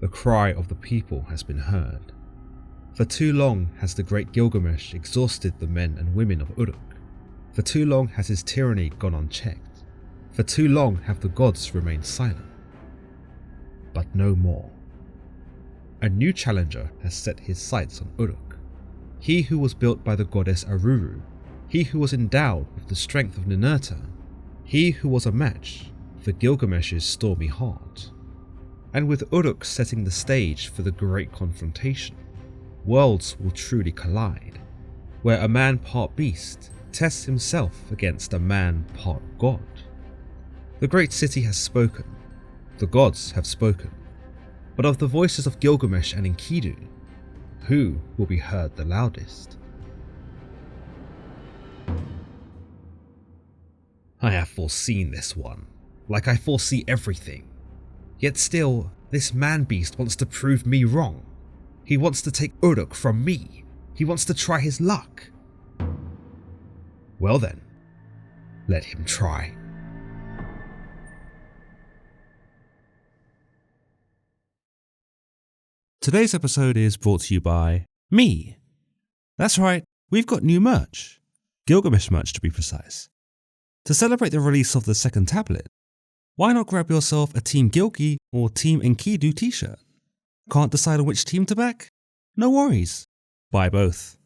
The cry of the people has been heard. For too long has the great Gilgamesh exhausted the men and women of Uruk. For too long has his tyranny gone unchecked. For too long have the gods remained silent. But no more. A new challenger has set his sights on Uruk. He who was built by the goddess Aruru. He who was endowed with the strength of Ninurta. He who was a match for Gilgamesh's stormy heart. And with Uruk setting the stage for the great confrontation, worlds will truly collide, where a man part beast tests himself against a man part god. The great city has spoken, the gods have spoken, but of the voices of Gilgamesh and Enkidu, who will be heard the loudest? I have foreseen this one, like I foresee everything. Yet still, this man-beast wants to prove me wrong. He wants to take Uruk from me. He wants to try his luck. Well then, let him try. Today's episode is brought to you by me. That's right, we've got new merch. Gilgamesh merch to be precise. To celebrate the release of the second tablet, why not grab yourself a Team Gilgi or Team Enkidu t-shirt? Can't decide on which team to back? No worries. Buy both.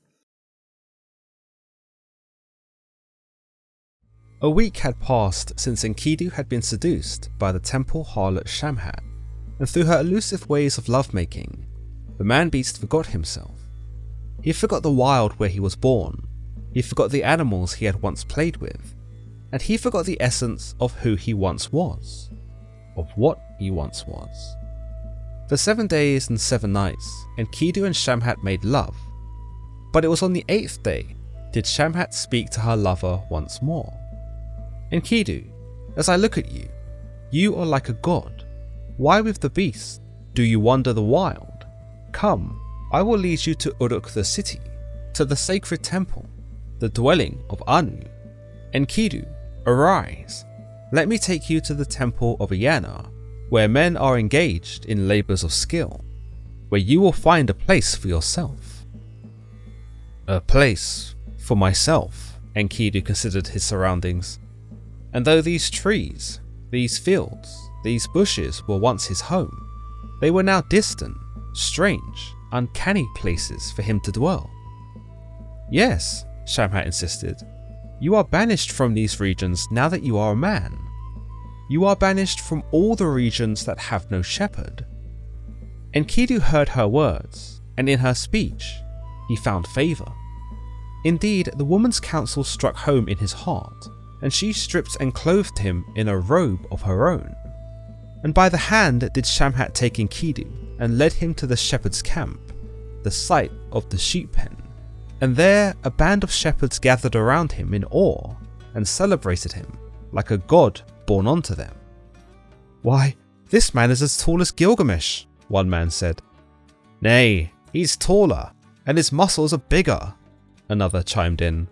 A week had passed since Enkidu had been seduced by the temple harlot Shamhat, and through her elusive ways of lovemaking, the man-beast forgot himself. He forgot the wild where he was born, he forgot the animals he had once played with, and he forgot the essence of who he once was, of what he once was. For 7 days and 7 nights, Enkidu and Shamhat made love, but it was on the 8th day did Shamhat speak to her lover once more. Enkidu, as I look at you, you are like a god. Why with the beast do you wander the wild? Come, I will lead you to Uruk the city, to the sacred temple, the dwelling of Anu. Enkidu, arise, let me take you to the temple of Iana, where men are engaged in labours of skill, where you will find a place for yourself. A place for myself, Enkidu considered his surroundings. And though these trees, these fields, these bushes were once his home, they were now distant, strange, uncanny places for him to dwell. Yes, Shamhat insisted, you are banished from these regions now that you are a man. You are banished from all the regions that have no shepherd. Enkidu heard her words, and in her speech, he found favour. Indeed, the woman's counsel struck home in his heart, and she stripped and clothed him in a robe of her own. And by the hand did Shamhat take Enkidu, and led him to the shepherd's camp, the site of the sheep pen. And there a band of shepherds gathered around him in awe, and celebrated him, like a god born unto them. Why, this man is as tall as Gilgamesh, one man said. Nay, he's taller, and his muscles are bigger, another chimed in.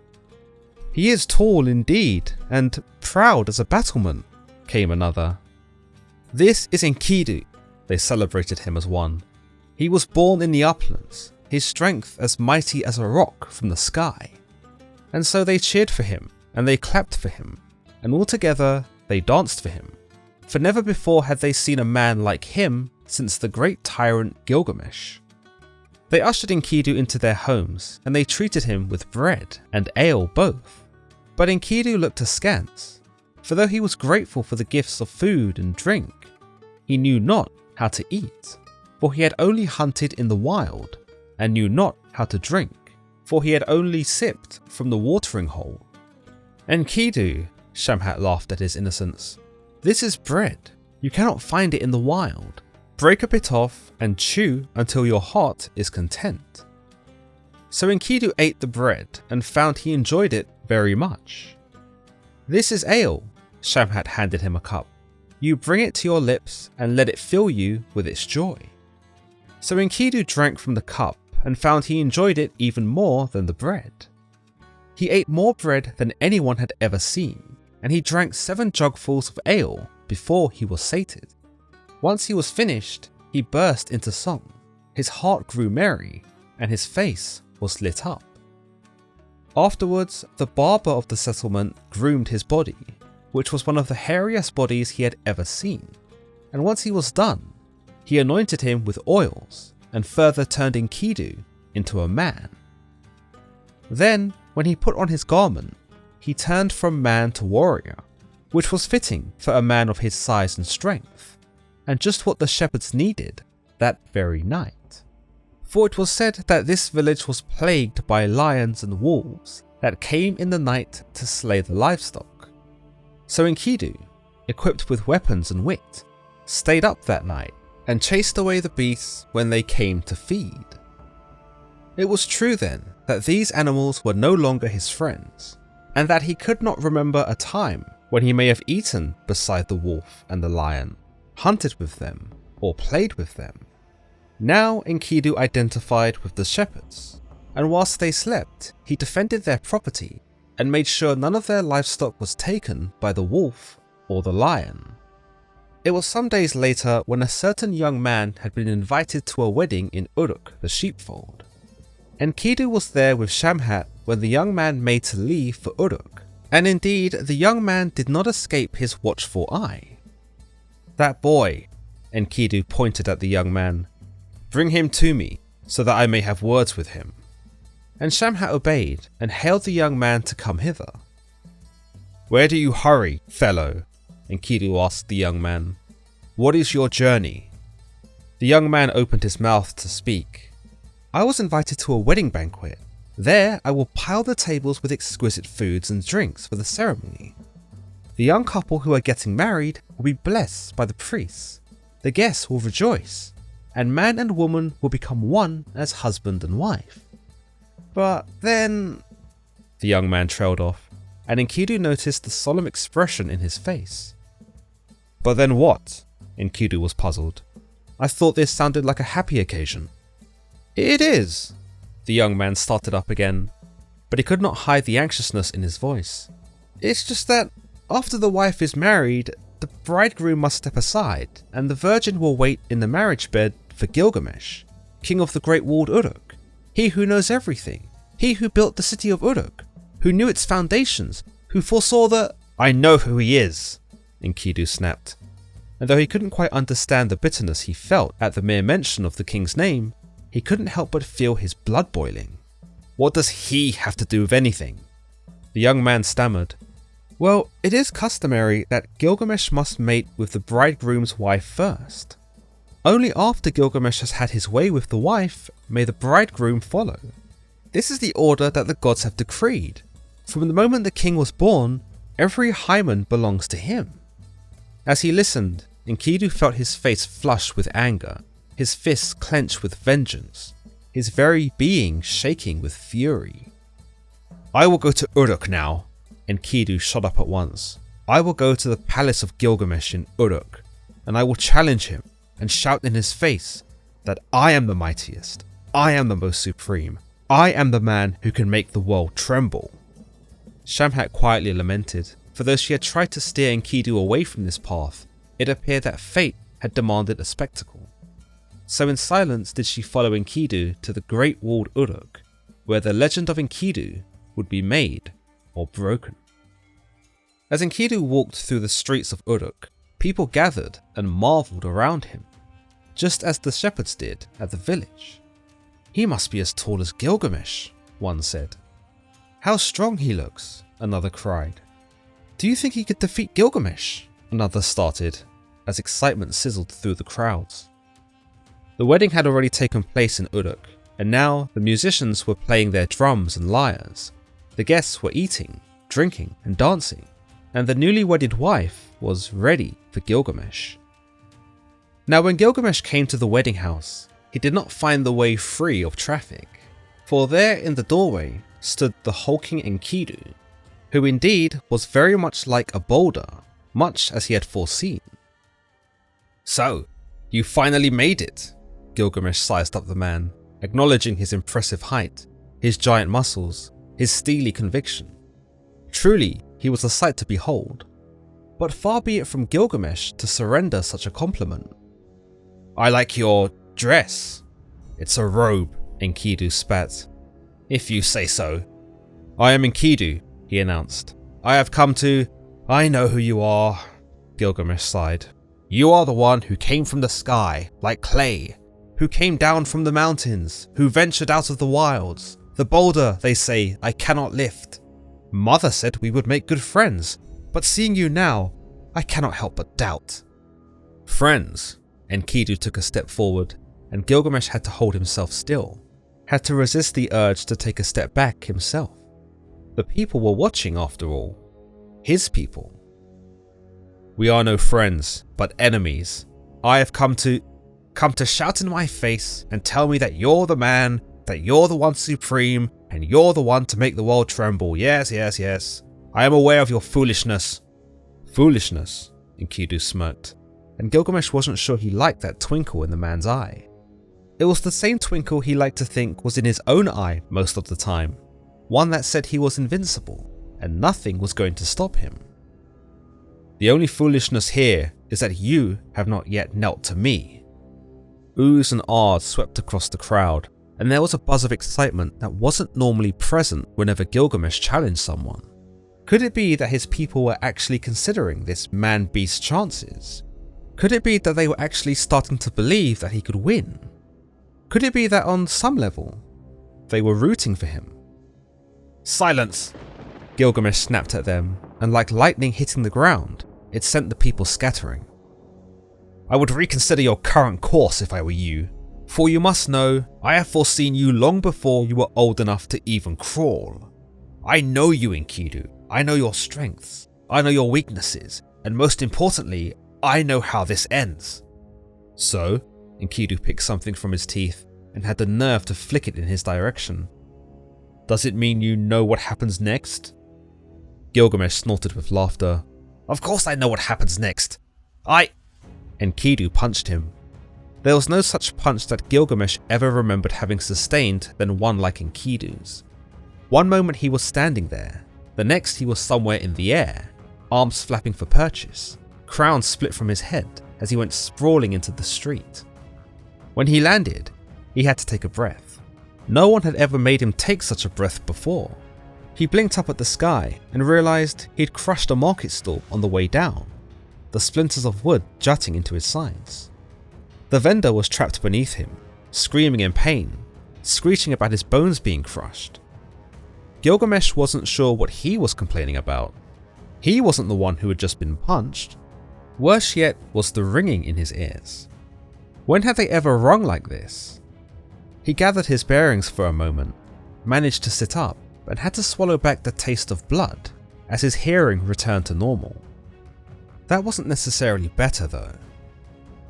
He is tall indeed, and proud as a battlement, came another. This is Enkidu, they celebrated him as one. He was born in the uplands, his strength as mighty as a rock from the sky. And so they cheered for him, and they clapped for him, and altogether they danced for him, for never before had they seen a man like him since the great tyrant Gilgamesh. They ushered Enkidu into their homes, and they treated him with bread and ale both. But Enkidu looked askance, for though he was grateful for the gifts of food and drink, he knew not how to eat, for he had only hunted in the wild, and knew not how to drink, for he had only sipped from the watering hole. Enkidu, Shamhat laughed at his innocence, this is bread. You cannot find it in the wild. Break a bit off and chew until your heart is content. So Enkidu ate the bread and found he enjoyed it very much. This is ale, Shamhat handed him a cup. You bring it to your lips and let it fill you with its joy. So Enkidu drank from the cup and found he enjoyed it even more than the bread. He ate more bread than anyone had ever seen, and he drank 7 jugfuls of ale before he was sated. Once he was finished, he burst into song, his heart grew merry, and his face was lit up. Afterwards, the barber of the settlement groomed his body, which was one of the hairiest bodies he had ever seen, and once he was done, he anointed him with oils and further turned Enkidu into a man. Then, when he put on his garment, he turned from man to warrior, which was fitting for a man of his size and strength, and just what the shepherds needed that very night. For it was said that this village was plagued by lions and wolves that came in the night to slay the livestock. So Enkidu, equipped with weapons and wit, stayed up that night and chased away the beasts when they came to feed. It was true then that these animals were no longer his friends, and that he could not remember a time when he may have eaten beside the wolf and the lion, hunted with them, or played with them. Now Enkidu identified with the shepherds, and whilst they slept, he defended their property and made sure none of their livestock was taken by the wolf or the lion. It was some days later when a certain young man had been invited to a wedding in Uruk, the sheepfold. Enkidu was there with Shamhat when the young man made to leave for Uruk, and indeed the young man did not escape his watchful eye. "That boy," Enkidu pointed at the young man, "bring him to me so that I may have words with him." And Shamhat obeyed and hailed the young man to come hither. "Where do you hurry, fellow?" Enkidu asked the young man. "What is your journey?" The young man opened his mouth to speak. "I was invited to a wedding banquet. There I will pile the tables with exquisite foods and drinks for the ceremony. The young couple who are getting married will be blessed by the priests. The guests will rejoice, and man and woman will become one as husband and wife. But then..." The young man trailed off, and Enkidu noticed the solemn expression in his face. "But then what?" Enkidu was puzzled. "I thought this sounded like a happy occasion." "It is." The young man started up again, but he could not hide the anxiousness in his voice. "It's just that after the wife is married, the bridegroom must step aside, and the virgin will wait in the marriage bed for Gilgamesh, king of the great walled Uruk, he who knows everything, he who built the city of Uruk, who knew its foundations, who foresaw the..." "I know who he is," Enkidu snapped, and though he couldn't quite understand the bitterness he felt at the mere mention of the king's name, he couldn't help but feel his blood boiling. "What does he have to do with anything?" The young man stammered. "Well, it is customary that Gilgamesh must mate with the bridegroom's wife first. Only after Gilgamesh has had his way with the wife may the bridegroom follow. This is the order that the gods have decreed. From the moment the king was born, every hymen belongs to him." As he listened, Enkidu felt his face flush with anger, his fists clench with vengeance, his very being shaking with fury. "I will go to Uruk now," Enkidu shot up at once. "I will go to the palace of Gilgamesh in Uruk, and I will challenge him and shout in his face that I am the mightiest, I am the most supreme, I am the man who can make the world tremble." Shamhat quietly lamented, for though she had tried to steer Enkidu away from this path, it appeared that fate had demanded a spectacle. So in silence did she follow Enkidu to the great walled Uruk, where the legend of Enkidu would be made or broken. As Enkidu walked through the streets of Uruk, people gathered and marvelled around him, just as the shepherds did at the village. "He must be as tall as Gilgamesh," one said. "How strong he looks," another cried. "Do you think he could defeat Gilgamesh?" another started, as excitement sizzled through the crowds. The wedding had already taken place in Uruk, and now the musicians were playing their drums and lyres. The guests were eating, drinking, and dancing, and the newly wedded wife was ready for Gilgamesh. Now when Gilgamesh came to the wedding house, he did not find the way free of traffic, for there in the doorway stood the hulking Enkidu, who indeed was very much like a boulder, much as he had foreseen. "So, you finally made it," Gilgamesh sized up the man, acknowledging his impressive height, his giant muscles, his steely conviction. Truly, he was a sight to behold. But far be it from Gilgamesh to surrender such a compliment. I like your dress. It's a robe, Enkidu spat. If you say so. I am Enkidu, he announced. I have come to... I know who you are, Gilgamesh sighed. You are the one who came from the sky, like clay, who came down from the mountains, who ventured out of the wilds. The boulder, they say, I cannot lift. Mother said we would make good friends, but seeing you now, I cannot help but doubt. Friends? Enkidu took a step forward, and Gilgamesh had to hold himself still, had to resist the urge to take a step back himself. The people were watching after all. His people. We are no friends, but enemies. I have come to shout in my face and tell me that you're the man, that you're the one supreme, and you're the one to make the world tremble. Yes, yes, yes. I am aware of your foolishness. Foolishness? Enkidu smirked, and Gilgamesh wasn't sure he liked that twinkle in the man's eye. It was the same twinkle he liked to think was in his own eye most of the time, one that said he was invincible, and nothing was going to stop him. The only foolishness here is that you have not yet knelt to me. Oohs and ahs swept across the crowd, and there was a buzz of excitement that wasn't normally present whenever Gilgamesh challenged someone. Could it be that his people were actually considering this man-beast's chances? Could it be that they were actually starting to believe that he could win? Could it be that on some level, they were rooting for him? Silence! Gilgamesh snapped at them, and like lightning hitting the ground, it sent the people scattering. I would reconsider your current course if I were you, for you must know I have foreseen you long before you were old enough to even crawl. I know you, Enkidu. I know your strengths. I know your weaknesses, and most importantly, I know how this ends. So, Enkidu picked something from his teeth and had the nerve to flick it in his direction. Does it mean you know what happens next? Gilgamesh snorted with laughter. Of course I know what happens next. Enkidu punched him. There was no such punch that Gilgamesh ever remembered having sustained than one like Enkidu's. One moment he was standing there, the next he was somewhere in the air, arms flapping for purchase, crown split from his head as he went sprawling into the street. When he landed, he had to take a breath. No one had ever made him take such a breath before. He blinked up at the sky and realized he'd crushed a market stall on the way down, the splinters of wood jutting into his sides. The vendor was trapped beneath him, screaming in pain, screeching about his bones being crushed. Gilgamesh wasn't sure what he was complaining about. He wasn't the one who had just been punched. Worse yet was the ringing in his ears. When had they ever rung like this? He gathered his bearings for a moment, managed to sit up, and had to swallow back the taste of blood as his hearing returned to normal. That wasn't necessarily better though.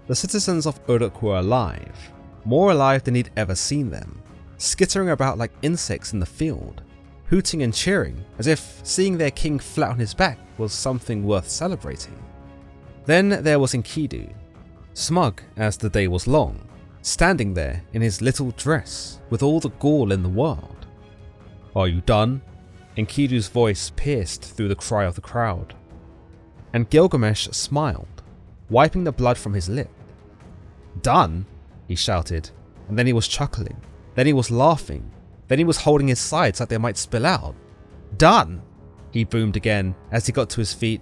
The citizens of Uruk were alive, more alive than he'd ever seen them, skittering about like insects in the field, hooting and cheering as if seeing their king flat on his back was something worth celebrating. Then there was Enkidu, smug as the day was long, standing there in his little dress with all the gall in the world. Are you done? Enkidu's voice pierced through the cry of the crowd. And Gilgamesh smiled, wiping the blood from his lip. Done? He shouted, and then he was chuckling, then he was laughing, then he was holding his sides like they might spill out. Done? He boomed again as he got to his feet.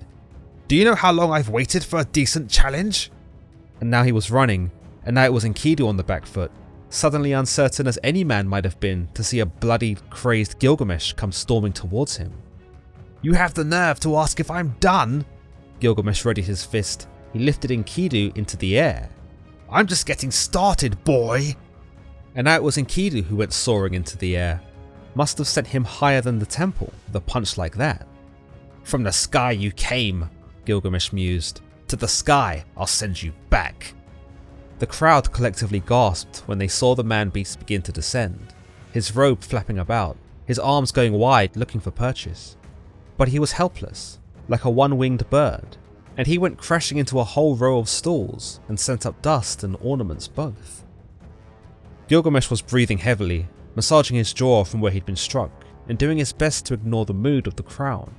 Do you know how long I've waited for a decent challenge? And now he was running, and now it was Enkidu on the back foot, suddenly uncertain as any man might have been to see a bloody, crazed Gilgamesh come storming towards him. You have the nerve to ask if I'm done? Gilgamesh readied his fist. He lifted Enkidu into the air. I'm just getting started, boy! And now it was Enkidu who went soaring into the air. Must have sent him higher than the temple with a punch like that. From the sky you came, Gilgamesh mused. To the sky I'll send you back. The crowd collectively gasped when they saw the man-beast begin to descend, his robe flapping about, his arms going wide looking for purchase. But he was helpless, like a one-winged bird, and he went crashing into a whole row of stalls and sent up dust and ornaments both. Gilgamesh was breathing heavily, massaging his jaw from where he'd been struck, and doing his best to ignore the mood of the crowd.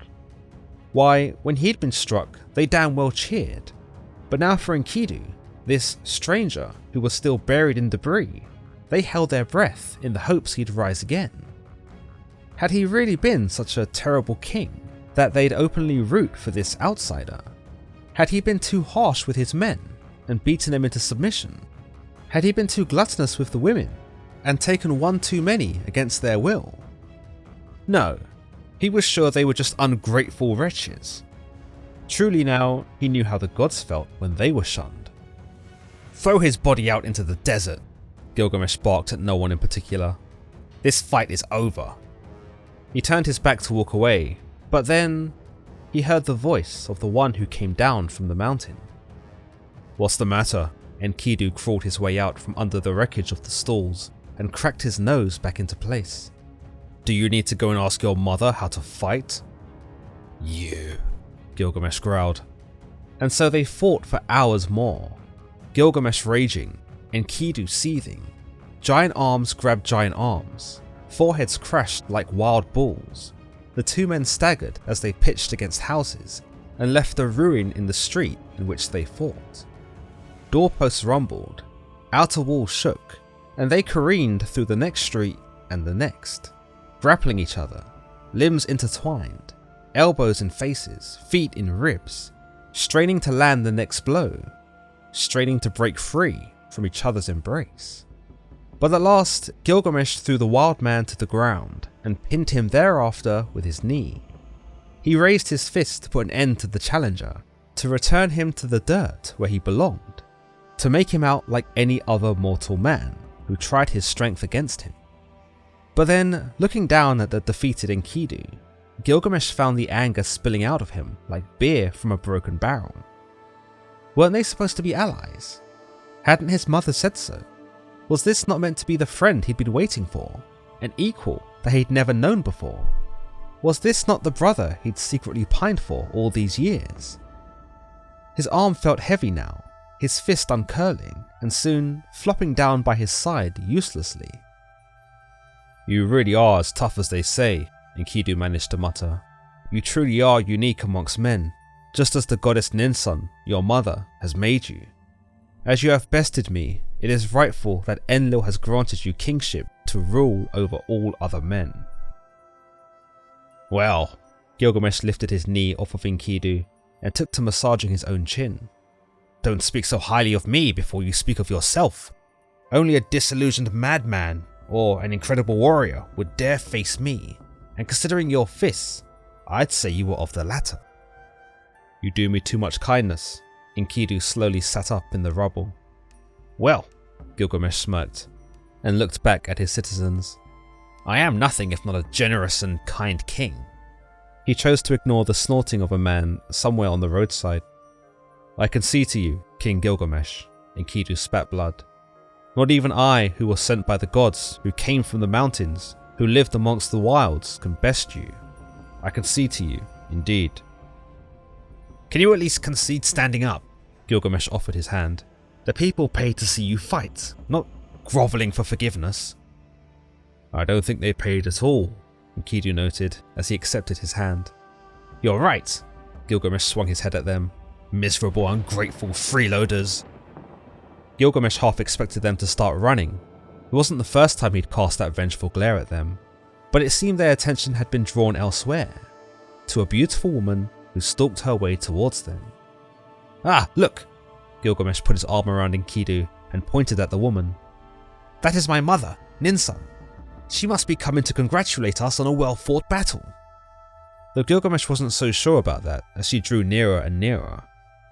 Why, when he'd been struck, they damn well cheered. But now for Enkidu, This stranger who was still buried in debris, they held their breath in the hopes he'd rise again. Had he really been such a terrible king that they'd openly root for this outsider? Had he been too harsh with his men and beaten them into submission? Had he been too gluttonous with the women and taken one too many against their will? No, he was sure they were just ungrateful wretches. Truly now, he knew how the gods felt when they were shunned. "Throw his body out into the desert," Gilgamesh barked at no one in particular. "This fight is over." He turned his back to walk away, but then he heard the voice of the one who came down from the mountain. "What's the matter?" Enkidu crawled his way out from under the wreckage of the stalls and cracked his nose back into place. "Do you need to go and ask your mother how to fight?" "You," Gilgamesh growled. And so they fought for hours more. Gilgamesh raging, Enkidu seething. Giant arms grabbed giant arms. Foreheads crashed like wild bulls. The two men staggered as they pitched against houses and left a ruin in the street in which they fought. Doorposts rumbled, outer walls shook, and they careened through the next street and the next, grappling each other, limbs intertwined, elbows in faces, feet in ribs, straining to land the next blow, straining to break free from each other's embrace. But at last, Gilgamesh threw the wild man to the ground and pinned him thereafter with his knee. He raised his fist to put an end to the challenger, to return him to the dirt where he belonged, to make him out like any other mortal man who tried his strength against him. But then, looking down at the defeated Enkidu, Gilgamesh found the anger spilling out of him like beer from a broken barrel. Weren't they supposed to be allies? Hadn't his mother said so? Was this not meant to be the friend he'd been waiting for, an equal that he'd never known before? Was this not the brother he'd secretly pined for all these years? His arm felt heavy now, his fist uncurling, and soon flopping down by his side uselessly. "You really are as tough as they say," Enkidu managed to mutter. "You truly are unique amongst men, just as the goddess Ninsun, your mother, has made you. As you have bested me, it is rightful that Enlil has granted you kingship to rule over all other men." "Well," Gilgamesh lifted his knee off of Enkidu and took to massaging his own chin. "Don't speak so highly of me before you speak of yourself. Only a disillusioned madman or an incredible warrior would dare face me, and considering your fists, I'd say you were of the latter." "You do me too much kindness." Enkidu slowly sat up in the rubble. "Well," Gilgamesh smirked, and looked back at his citizens. "I am nothing if not a generous and kind king." He chose to ignore the snorting of a man somewhere on the roadside. "I can see to you, King Gilgamesh," Enkidu spat blood. "Not even I, who was sent by the gods, who came from the mountains, who lived amongst the wilds, can best you. I can see to you, indeed." "Can you at least concede standing up?" Gilgamesh offered his hand. "The people pay to see you fight, not grovelling for forgiveness." "I don't think they paid at all," Enkidu noted as he accepted his hand. "You're right," Gilgamesh swung his head at them. "Miserable, ungrateful freeloaders." Gilgamesh half expected them to start running. It wasn't the first time he'd cast that vengeful glare at them, but it seemed their attention had been drawn elsewhere, to a beautiful woman who stalked her way towards them. "Ah, look!" Gilgamesh put his arm around Enkidu and pointed at the woman. "That is my mother, Ninsun. She must be coming to congratulate us on a well-fought battle." Though Gilgamesh wasn't so sure about that as she drew nearer and nearer.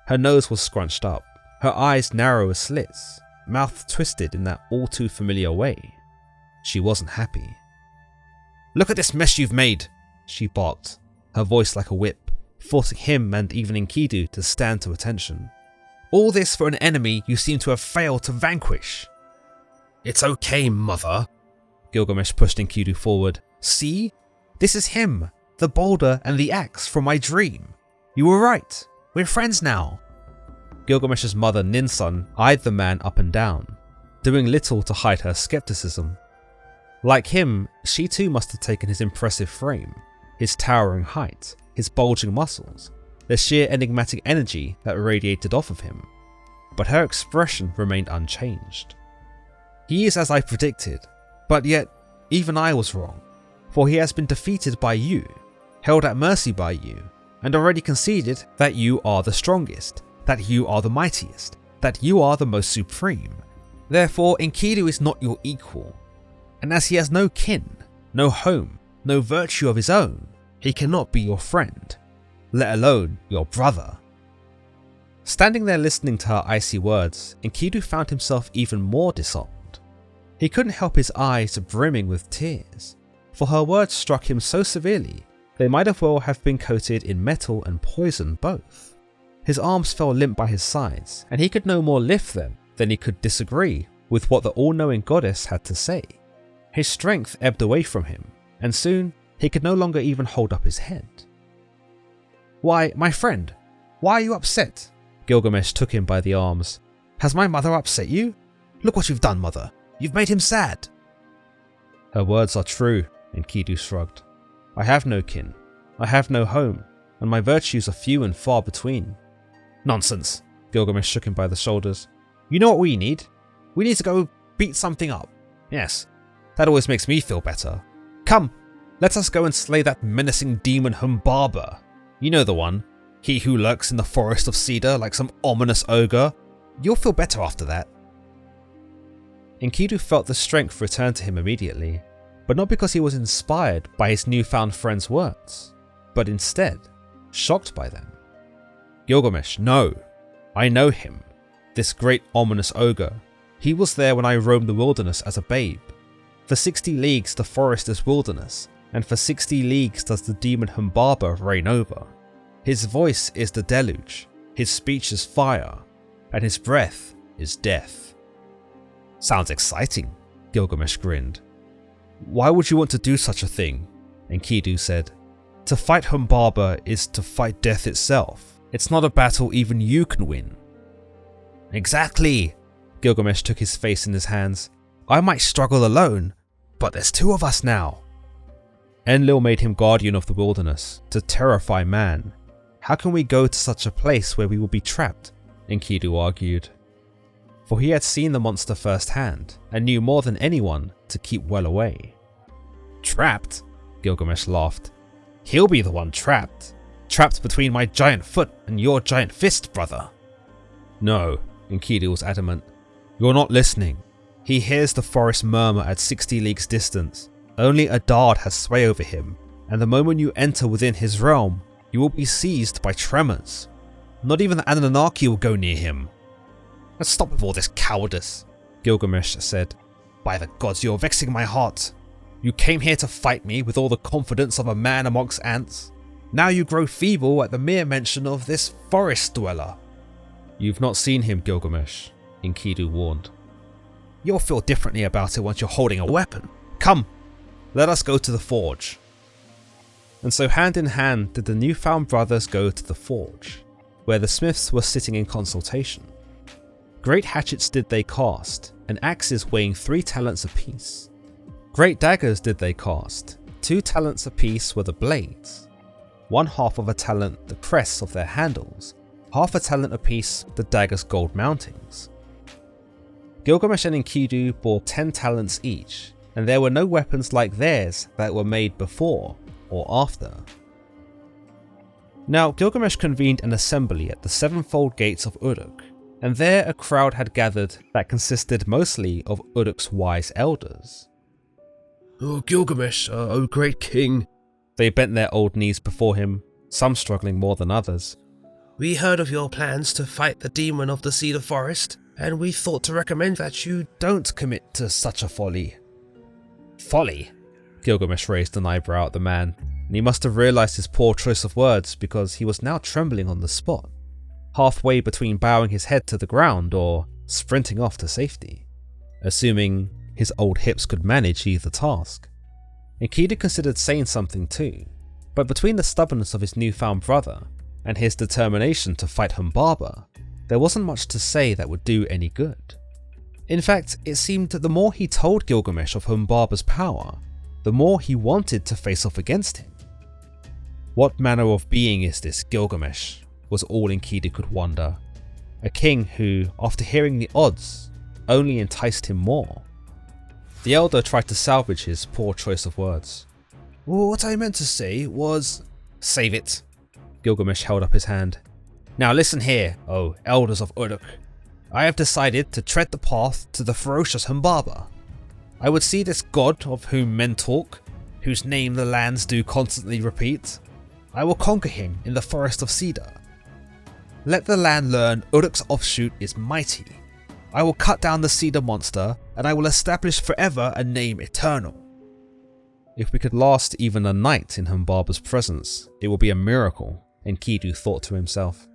Her nose was scrunched up, her eyes narrow as slits, mouth twisted in that all-too-familiar way. She wasn't happy. "Look at this mess you've made," she barked, her voice like a whip, forcing him and even Enkidu to stand to attention. "All this for an enemy you seem to have failed to vanquish." "It's okay, mother." Gilgamesh pushed Enkidu forward. "See? This is him, the boulder and the axe from my dream. You were right. We're friends now." Gilgamesh's mother Ninsun eyed the man up and down, doing little to hide her skepticism. Like him, she too must have taken his impressive frame, his towering height, his bulging muscles, the sheer enigmatic energy that radiated off of him. but her expression remained unchanged. He is as I predicted, but yet even I was wrong, for he has been defeated by you, held at mercy by you, and already conceded that you are the strongest, that you are the mightiest, that you are the most supreme. Therefore Enkidu is not your equal, and as he has no kin, no home, no virtue of his own, he cannot be your friend, let alone your brother. Standing there listening to her icy words, Enkidu found himself even more disarmed. He couldn't help his eyes brimming with tears, for her words struck him so severely they might as well have been coated in metal and poison both. His arms fell limp by his sides, and he could no more lift them than he could disagree with what the all-knowing goddess had to say. His strength ebbed away from him, and soon he could no longer even hold up his head. "Why, my friend, why are you upset?" Gilgamesh took him by the arms. "Has my mother upset you? Look what you've done, mother. You've made him sad." "Her words are true," Enkidu shrugged. "I have no kin, I have no home, and my virtues are few and far between." "Nonsense," Gilgamesh shook him by the shoulders. "You know what we need? We need to go beat something up. Yes, that always makes me feel better. Come, let us go and slay that menacing demon Humbaba. You know the one, he who lurks in the forest of cedar like some ominous ogre. You'll feel better after that." Enkidu felt the strength return to him immediately, but not because he was inspired by his newfound friend's words, but instead shocked by them. "Gilgamesh, no. I know him. This great ominous ogre. He was there when I roamed the wilderness as a babe. For 60 leagues the forest is wilderness, and for 60 leagues does the demon Humbaba reign over. His voice is the deluge, his speech is fire, and his breath is death." "Sounds exciting," Gilgamesh grinned. "Why would you want to do such a thing?" Enkidu said. "To fight Humbaba is to fight death itself. It's not a battle even you can win." "Exactly," Gilgamesh took his face in his hands. "I might struggle alone, but there's 2 of us now." "Enlil made him guardian of the wilderness, to terrify man. How can we go to such a place where we will be trapped?" Enkidu argued. For he had seen the monster firsthand, and knew more than anyone to keep well away. "Trapped?" Gilgamesh laughed. "He'll be the one trapped. Trapped between my giant foot and your giant fist, brother." "No," Enkidu was adamant. "You're not listening. He hears the forest murmur at 60 leagues distance. Only a Dard has sway over him, and the moment you enter within his realm, you will be seized by tremors. Not even the Anunnaki will go near him." "Let's stop with all this cowardice," Gilgamesh said. "By the gods, you're vexing my heart. You came here to fight me with all the confidence of a man amongst ants. Now you grow feeble at the mere mention of this forest dweller." "You've not seen him, Gilgamesh," Enkidu warned. "You'll feel differently about it once you're holding a weapon. Come, let us go to the forge." And so hand in hand did the newfound brothers go to the forge, where the smiths were sitting in consultation. Great hatchets did they cast, and axes weighing 3 talents apiece. Great daggers did they cast, 2 talents apiece were the blades, 1/2 of a talent the crests of their handles, 1/2 a talent apiece the daggers' gold mountings. Gilgamesh and Enkidu bore 10 talents each, and there were no weapons like theirs that were made before or after. Now Gilgamesh convened an assembly at the 7-fold gates of Uruk, and there a crowd had gathered that consisted mostly of Uruk's wise elders. "Oh Gilgamesh, oh great king," they bent their old knees before him, some struggling more than others. "We heard of your plans to fight the demon of the cedar forest, and we thought to recommend that you don't commit to such a folly." "Folly?" Gilgamesh raised an eyebrow at the man, and he must have realised his poor choice of words because he was now trembling on the spot, halfway between bowing his head to the ground or sprinting off to safety, assuming his old hips could manage either task. Enkidu considered saying something too, but between the stubbornness of his newfound brother and his determination to fight Humbaba, there wasn't much to say that would do any good. In fact, it seemed that the more he told Gilgamesh of Humbaba's power, the more he wanted to face off against him. What manner of being is this Gilgamesh, was all Enkidu could wonder. a king who, after hearing the odds, only enticed him more. The elder tried to salvage his poor choice of words. "What I meant to say was..." "Save it." Gilgamesh held up his hand. "Now listen here, O elders of Uruk. I have decided to tread the path to the ferocious Humbaba. I would see this god of whom men talk, whose name the lands do constantly repeat. I will conquer him in the forest of cedar. Let the land learn Uruk's offshoot is mighty. I will cut down the cedar monster, and I will establish forever a name eternal." If we could last even a night in Humbaba's presence, it will be a miracle, Enkidu thought to himself.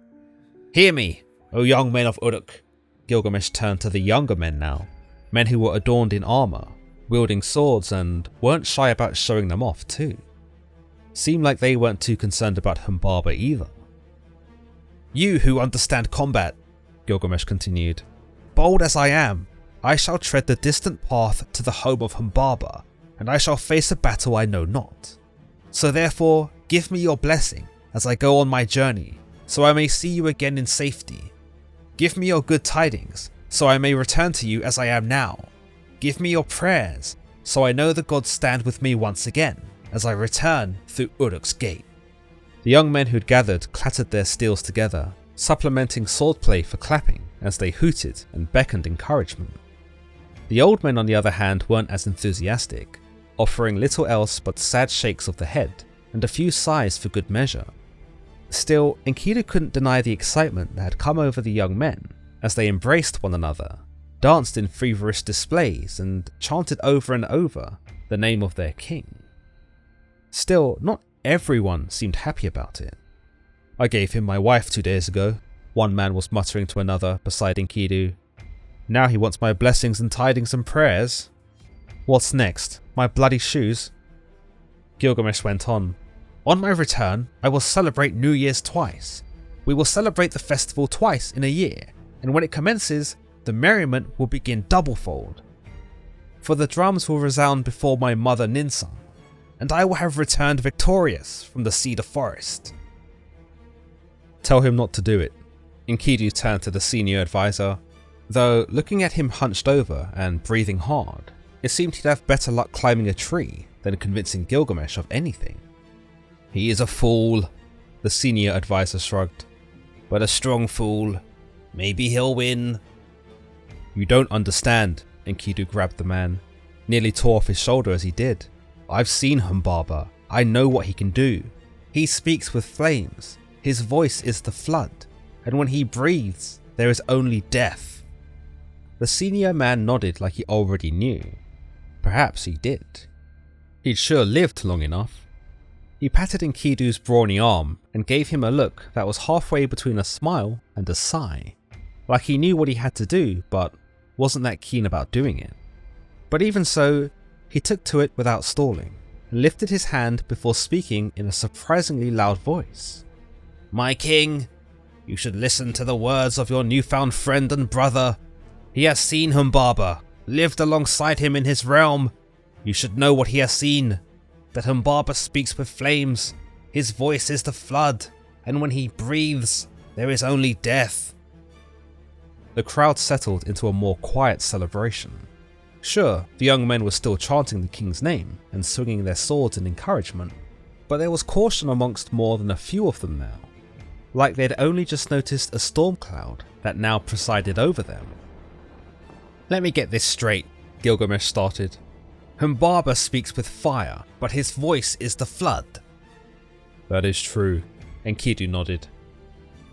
"Hear me, O young men of Uruk." Gilgamesh turned to the younger men now, men who were adorned in armour, wielding swords and weren't shy about showing them off too. Seemed like they weren't too concerned about Humbaba either. "You who understand combat," Gilgamesh continued, "bold as I am, I shall tread the distant path to the home of Humbaba, and I shall face a battle I know not. So therefore, give me your blessing as I go on my journey, so I may see you again in safety. Give me your good tidings, so I may return to you as I am now. Give me your prayers, so I know the gods stand with me once again, as I return through Uruk's gate." The young men who'd gathered clattered their steels together, supplementing swordplay for clapping as they hooted and beckoned encouragement. The old men on the other hand weren't as enthusiastic, offering little else but sad shakes of the head and a few sighs for good measure. Still, Enkidu couldn't deny the excitement that had come over the young men as they embraced one another, danced in feverish displays and chanted over and over the name of their king. Still, not everyone seemed happy about it. "I gave him my wife 2 days ago," one man was muttering to another beside Enkidu. "Now he wants my blessings and tidings and prayers. What's next? My bloody shoes?" Gilgamesh went on. "On my return, I will celebrate New Year's twice. We will celebrate the festival twice in a year, and when it commences, the merriment will begin doublefold. For the drums will resound before my mother Ninsa, and I will have returned victorious from the cedar forest." "Tell him not to do it." Enkidu turned to the senior advisor, though looking at him hunched over and breathing hard, it seemed he'd have better luck climbing a tree than convincing Gilgamesh of anything. "He is a fool," the senior advisor shrugged, "but a strong fool. Maybe he'll win." "You don't understand," Enkidu grabbed the man, nearly tore off his shoulder as he did. "I've seen Humbaba. I know what he can do. He speaks with flames. His voice is the flood, and when he breathes, there is only death." The senior man nodded like he already knew. Perhaps he did. He'd sure lived long enough. He patted Enkidu's brawny arm and gave him a look that was halfway between a smile and a sigh, like he knew what he had to do but wasn't that keen about doing it. But even so, he took to it without stalling and lifted his hand before speaking in a surprisingly loud voice. "My king, you should listen to the words of your newfound friend and brother. He has seen Humbaba, lived alongside him in his realm. You should know what he has seen. That Humbaba speaks with flames, his voice is the flood, and when he breathes, there is only death." The crowd settled into a more quiet celebration. Sure, the young men were still chanting the king's name and swinging their swords in encouragement, but there was caution amongst more than a few of them now, like they'd only just noticed a storm cloud that now presided over them. "Let me get this straight," Gilgamesh started. "Humbaba speaks with fire, but his voice is the flood." "That is true," Enkidu nodded.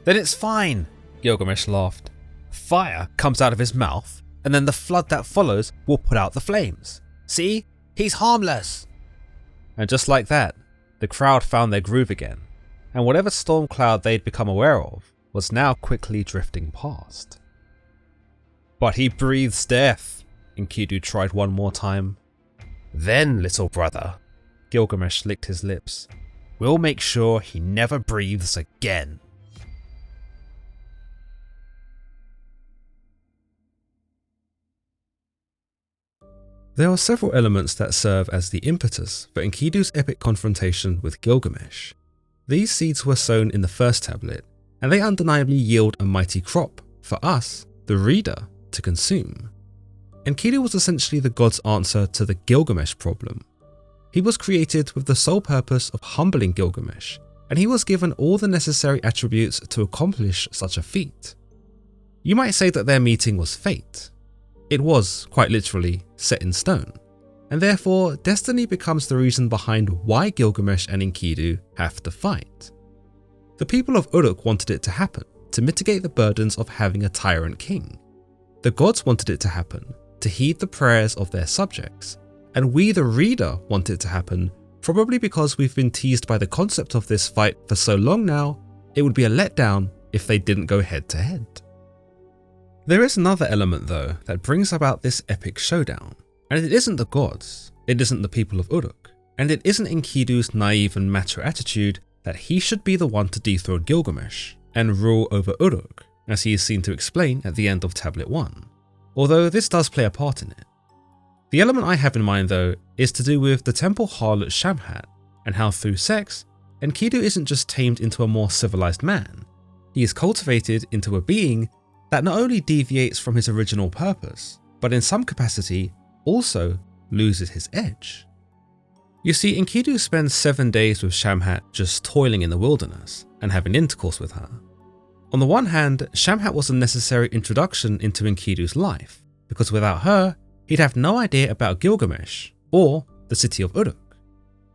"Then it's fine," Gilgamesh laughed. "Fire comes out of his mouth, and then the flood that follows will put out the flames. See? He's harmless." And just like that, the crowd found their groove again, and whatever storm cloud they'd become aware of was now quickly drifting past. "But he breathes death," Enkidu tried one more time. "Then, little brother," Gilgamesh licked his lips, "we'll make sure he never breathes again." There are several elements that serve as the impetus for Enkidu's epic confrontation with Gilgamesh. These seeds were sown in the first tablet, and they undeniably yield a mighty crop for us, the reader, to consume. Enkidu was essentially the god's answer to the Gilgamesh problem. He was created with the sole purpose of humbling Gilgamesh, and he was given all the necessary attributes to accomplish such a feat. You might say that their meeting was fate. It was, quite literally, set in stone, and therefore destiny becomes the reason behind why Gilgamesh and Enkidu have to fight. The people of Uruk wanted it to happen to mitigate the burdens of having a tyrant king. The gods wanted it to happen to heed the prayers of their subjects, and we the reader want it to happen probably because we've been teased by the concept of this fight for so long now, it would be a letdown if they didn't go head to head. There is another element though that brings about this epic showdown, and it isn't the gods, it isn't the people of Uruk, and it isn't Enkidu's naive and macho attitude that he should be the one to dethrone Gilgamesh and rule over Uruk, as he is seen to explain at the end of Tablet 1, although this does play a part in it. The element I have in mind though is to do with the temple harlot Shamhat, and how through sex, Enkidu isn't just tamed into a more civilized man, he is cultivated into a being that not only deviates from his original purpose, but in some capacity also loses his edge. You see, Enkidu spends 7 days with Shamhat just toiling in the wilderness and having intercourse with her. On the one hand, Shamhat was a necessary introduction into Enkidu's life, because without her, he'd have no idea about Gilgamesh or the city of Uruk.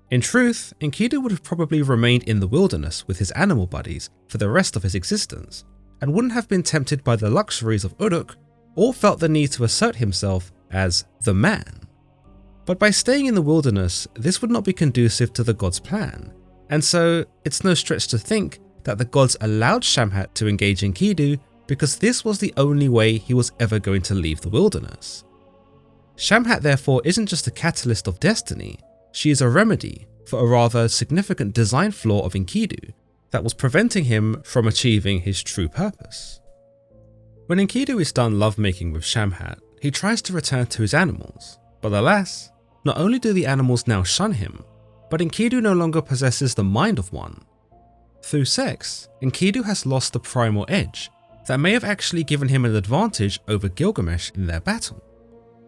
In truth, Enkidu would have probably remained in the wilderness with his animal buddies for the rest of his existence, and wouldn't have been tempted by the luxuries of Uruk or felt the need to assert himself as the man. But by staying in the wilderness, this would not be conducive to the gods' plan, and so it's no stretch to think that the gods allowed Shamhat to engage Enkidu because this was the only way he was ever going to leave the wilderness. Shamhat therefore isn't just a catalyst of destiny, she is a remedy for a rather significant design flaw of Enkidu that was preventing him from achieving his true purpose. When Enkidu is done lovemaking with Shamhat, he tries to return to his animals, but alas, not only do the animals now shun him, but Enkidu no longer possesses the mind of one. Through sex, Enkidu has lost the primal edge that may have actually given him an advantage over Gilgamesh in their battle.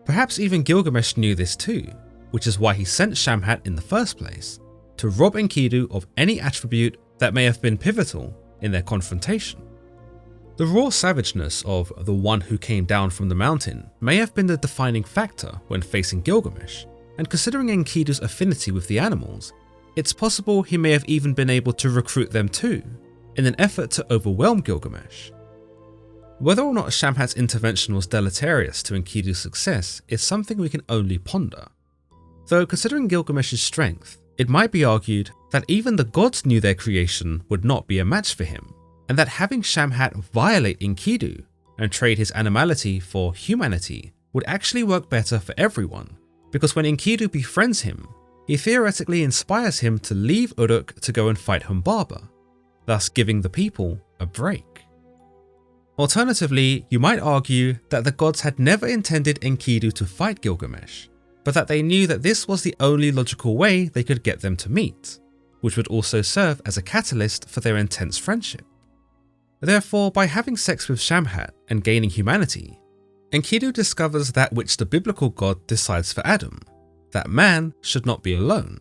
Perhaps even Gilgamesh knew this too, which is why he sent Shamhat in the first place, to rob Enkidu of any attribute that may have been pivotal in their confrontation. The raw savageness of the one who came down from the mountain may have been the defining factor when facing Gilgamesh, and considering Enkidu's affinity with the animals, it's possible he may have even been able to recruit them too, in an effort to overwhelm Gilgamesh. Whether or not Shamhat's intervention was deleterious to Enkidu's success is something we can only ponder. Though considering Gilgamesh's strength, it might be argued that even the gods knew their creation would not be a match for him, and that having Shamhat violate Enkidu and trade his animality for humanity would actually work better for everyone, because when Enkidu befriends him, he theoretically inspires him to leave Uruk to go and fight Humbaba, thus giving the people a break. Alternatively, you might argue that the gods had never intended Enkidu to fight Gilgamesh, but that they knew that this was the only logical way they could get them to meet, which would also serve as a catalyst for their intense friendship. Therefore, by having sex with Shamhat and gaining humanity, Enkidu discovers that which the biblical God decides for Adam, that man should not be alone.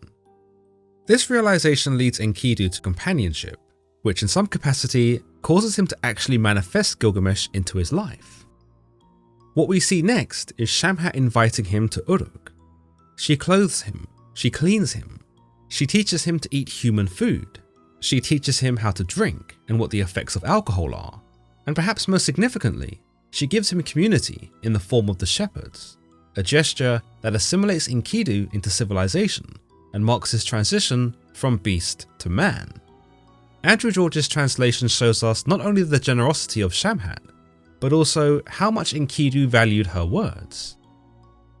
This realization leads Enkidu to companionship, which in some capacity causes him to actually manifest Gilgamesh into his life. What we see next is Shamhat inviting him to Uruk. She clothes him, she cleans him, she teaches him to eat human food, she teaches him how to drink and what the effects of alcohol are, and perhaps most significantly, she gives him community in the form of the shepherds, a gesture that assimilates Enkidu into civilization and marks his transition from beast to man. Andrew George's translation shows us not only the generosity of Shamhat, but also how much Enkidu valued her words.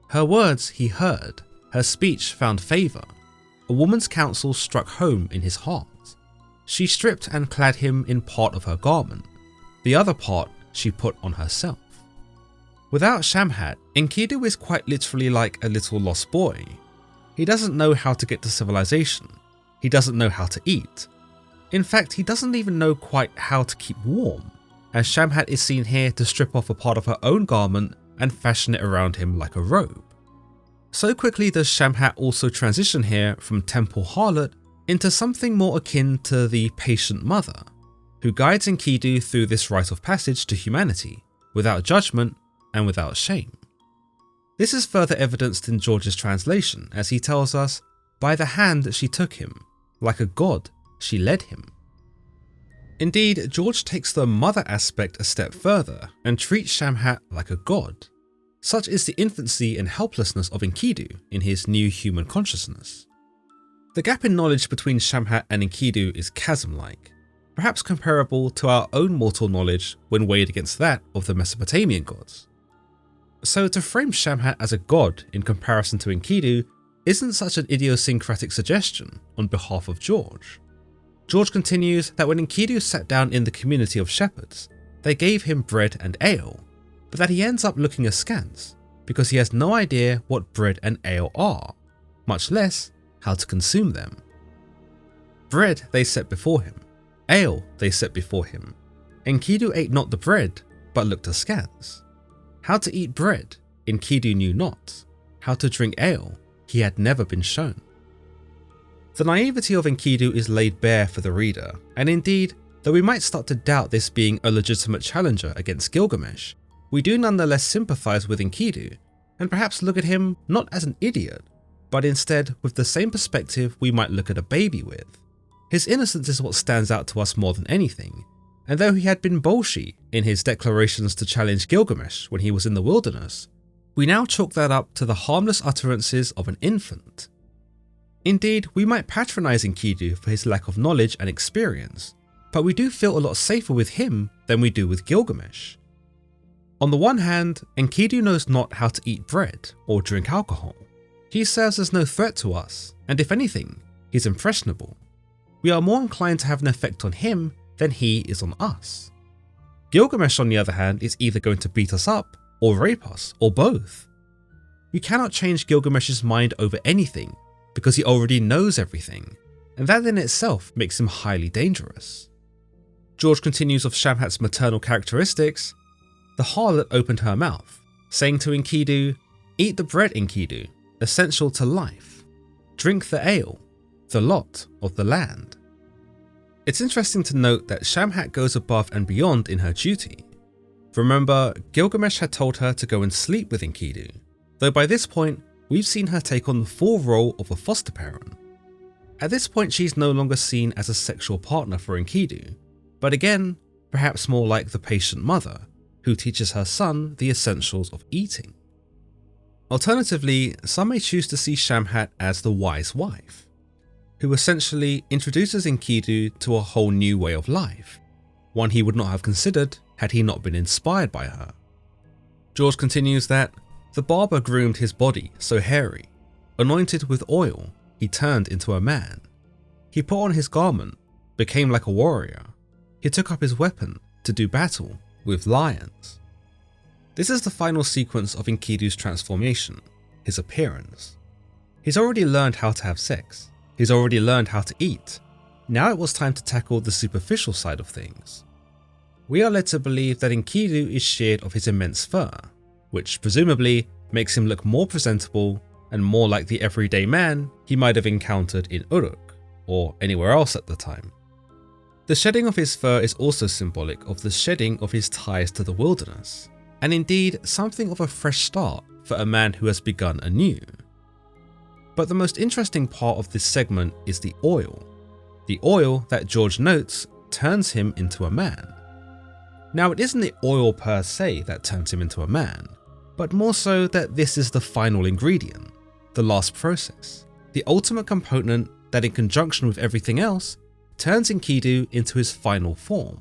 Her words he heard, her speech found favour, a woman's counsel struck home in his heart. She stripped and clad him in part of her garment, the other part she put on herself. Without Shamhat, Enkidu is quite literally like a little lost boy. He doesn't know how to get to civilization, he doesn't know how to eat. In fact, he doesn't even know quite how to keep warm. as Shamhat is seen here to strip off a part of her own garment and fashion it around him like a robe. So quickly does Shamhat also transition here from temple harlot into something more akin to the patient mother, who guides Enkidu through this rite of passage to humanity, without judgment and without shame. This is further evidenced in George's translation, as he tells us, "By the hand she took him, like a god she led him." Indeed, George takes the mother aspect a step further and treats Shamhat like a god. Such is the infancy and helplessness of Enkidu in his new human consciousness. The gap in knowledge between Shamhat and Enkidu is chasm-like, perhaps comparable to our own mortal knowledge when weighed against that of the Mesopotamian gods. So to frame Shamhat as a god in comparison to Enkidu isn't such an idiosyncratic suggestion on behalf of George. George continues that when Enkidu sat down in the community of shepherds, they gave him bread and ale, but that he ends up looking askance because he has no idea what bread and ale are, much less how to consume them. Bread they set before him, ale they set before him. Enkidu ate not the bread, but looked askance. How to eat bread, Enkidu knew not. How to drink ale, he had never been shown. The naivety of Enkidu is laid bare for the reader, and indeed, though we might start to doubt this being a legitimate challenger against Gilgamesh, we do nonetheless sympathise with Enkidu, and perhaps look at him not as an idiot, but instead with the same perspective we might look at a baby with. His innocence is what stands out to us more than anything, and though he had been bolshy in his declarations to challenge Gilgamesh when he was in the wilderness, we now chalk that up to the harmless utterances of an infant. Indeed, we might patronise Enkidu for his lack of knowledge and experience, but we do feel a lot safer with him than we do with Gilgamesh. On the one hand, Enkidu knows not how to eat bread or drink alcohol. He serves as no threat to us, and if anything, he's impressionable. We are more inclined to have an effect on him than he is on us. Gilgamesh, on the other hand, is either going to beat us up or rape us, or both. We cannot change Gilgamesh's mind over anything because he already knows everything, and that in itself makes him highly dangerous. George continues of Shamhat's maternal characteristics. The harlot opened her mouth, saying to Enkidu, "Eat the bread, Enkidu, essential to life. Drink the ale, the lot of the land." It's interesting to note that Shamhat goes above and beyond in her duty. Remember, Gilgamesh had told her to go and sleep with Enkidu, though by this point, we've seen her take on the full role of a foster parent. At this point, she's no longer seen as a sexual partner for Enkidu, but again, perhaps more like the patient mother, who teaches her son the essentials of eating. Alternatively, some may choose to see Shamhat as the wise wife, who essentially introduces Enkidu to a whole new way of life, one he would not have considered had he not been inspired by her. George continues that the barber groomed his body so hairy, anointed with oil, he turned into a man. He put on his garment, became like a warrior. He took up his weapon to do battle with lions. This is the final sequence of Enkidu's transformation, his appearance. He's already learned how to have sex. He's already learned how to eat. Now it was time to tackle the superficial side of things. We are led to believe that Enkidu is sheared of his immense fur, which presumably makes him look more presentable and more like the everyday man he might have encountered in Uruk, or anywhere else at the time. The shedding of his fur is also symbolic of the shedding of his ties to the wilderness, and indeed something of a fresh start for a man who has begun anew. But the most interesting part of this segment is the oil that George notes turns him into a man. Now, it isn't the oil per se that turns him into a man, but more so that this is the final ingredient, the last process, the ultimate component that in conjunction with everything else turns Enkidu into his final form.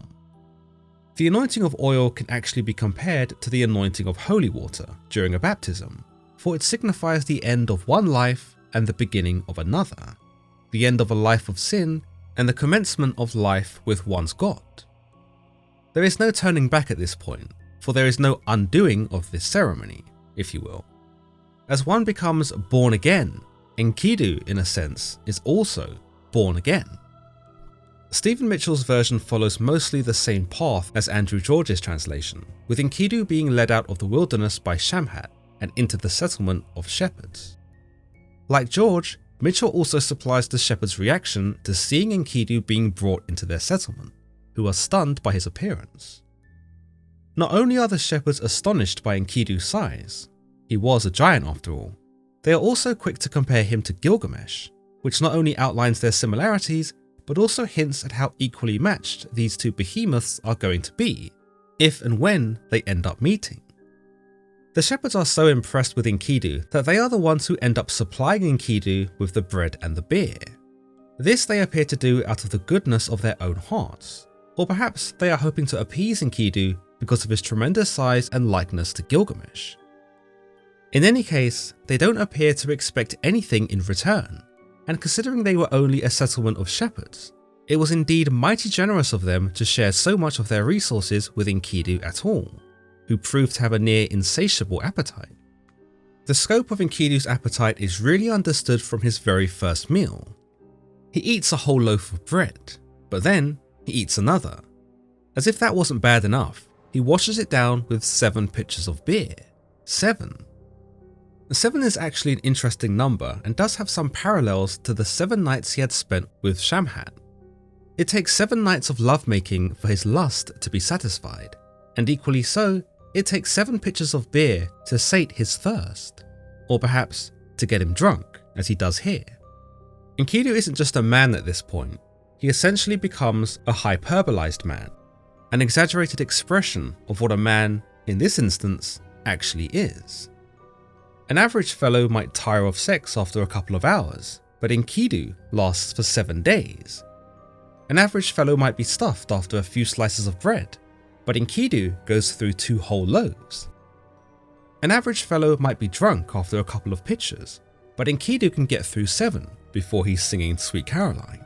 The anointing of oil can actually be compared to the anointing of holy water during a baptism, for it signifies the end of one life and the beginning of another, the end of a life of sin and the commencement of life with one's God. There is no turning back at this point, for there is no undoing of this ceremony, if you will. As one becomes born again, Enkidu, in a sense, is also born again. Stephen Mitchell's version follows mostly the same path as Andrew George's translation, with Enkidu being led out of the wilderness by Shamhat and into the settlement of shepherds. Like George, Mitchell also supplies the shepherds' reaction to seeing Enkidu being brought into their settlement, who are stunned by his appearance. Not only are the shepherds astonished by Enkidu's size, he was a giant after all, they are also quick to compare him to Gilgamesh, which not only outlines their similarities, but also hints at how equally matched these two behemoths are going to be, if and when they end up meeting. The shepherds are so impressed with Enkidu that they are the ones who end up supplying Enkidu with the bread and the beer. This they appear to do out of the goodness of their own hearts, or perhaps they are hoping to appease Enkidu because of his tremendous size and likeness to Gilgamesh. In any case, they don't appear to expect anything in return, and considering they were only a settlement of shepherds, it was indeed mighty generous of them to share so much of their resources with Enkidu at all, who proved to have a near insatiable appetite. The scope of Enkidu's appetite is really understood from his very first meal. He eats a whole loaf of bread, but then he eats another. As if that wasn't bad enough, he washes it down with 7 pitchers of beer. 7. 7 is actually an interesting number and does have some parallels to the 7 nights he had spent with Shamhat. It takes 7 nights of lovemaking for his lust to be satisfied, and equally so, it takes 7 pitchers of beer to sate his thirst, or perhaps to get him drunk, as he does here. Enkidu isn't just a man at this point, he essentially becomes a hyperbolized man, an exaggerated expression of what a man, in this instance, actually is. An average fellow might tire of sex after a couple of hours, but Enkidu lasts for 7 days. An average fellow might be stuffed after a few slices of bread, but Enkidu goes through 2 whole loaves. An average fellow might be drunk after a couple of pitchers, but Enkidu can get through 7 before he's singing Sweet Caroline.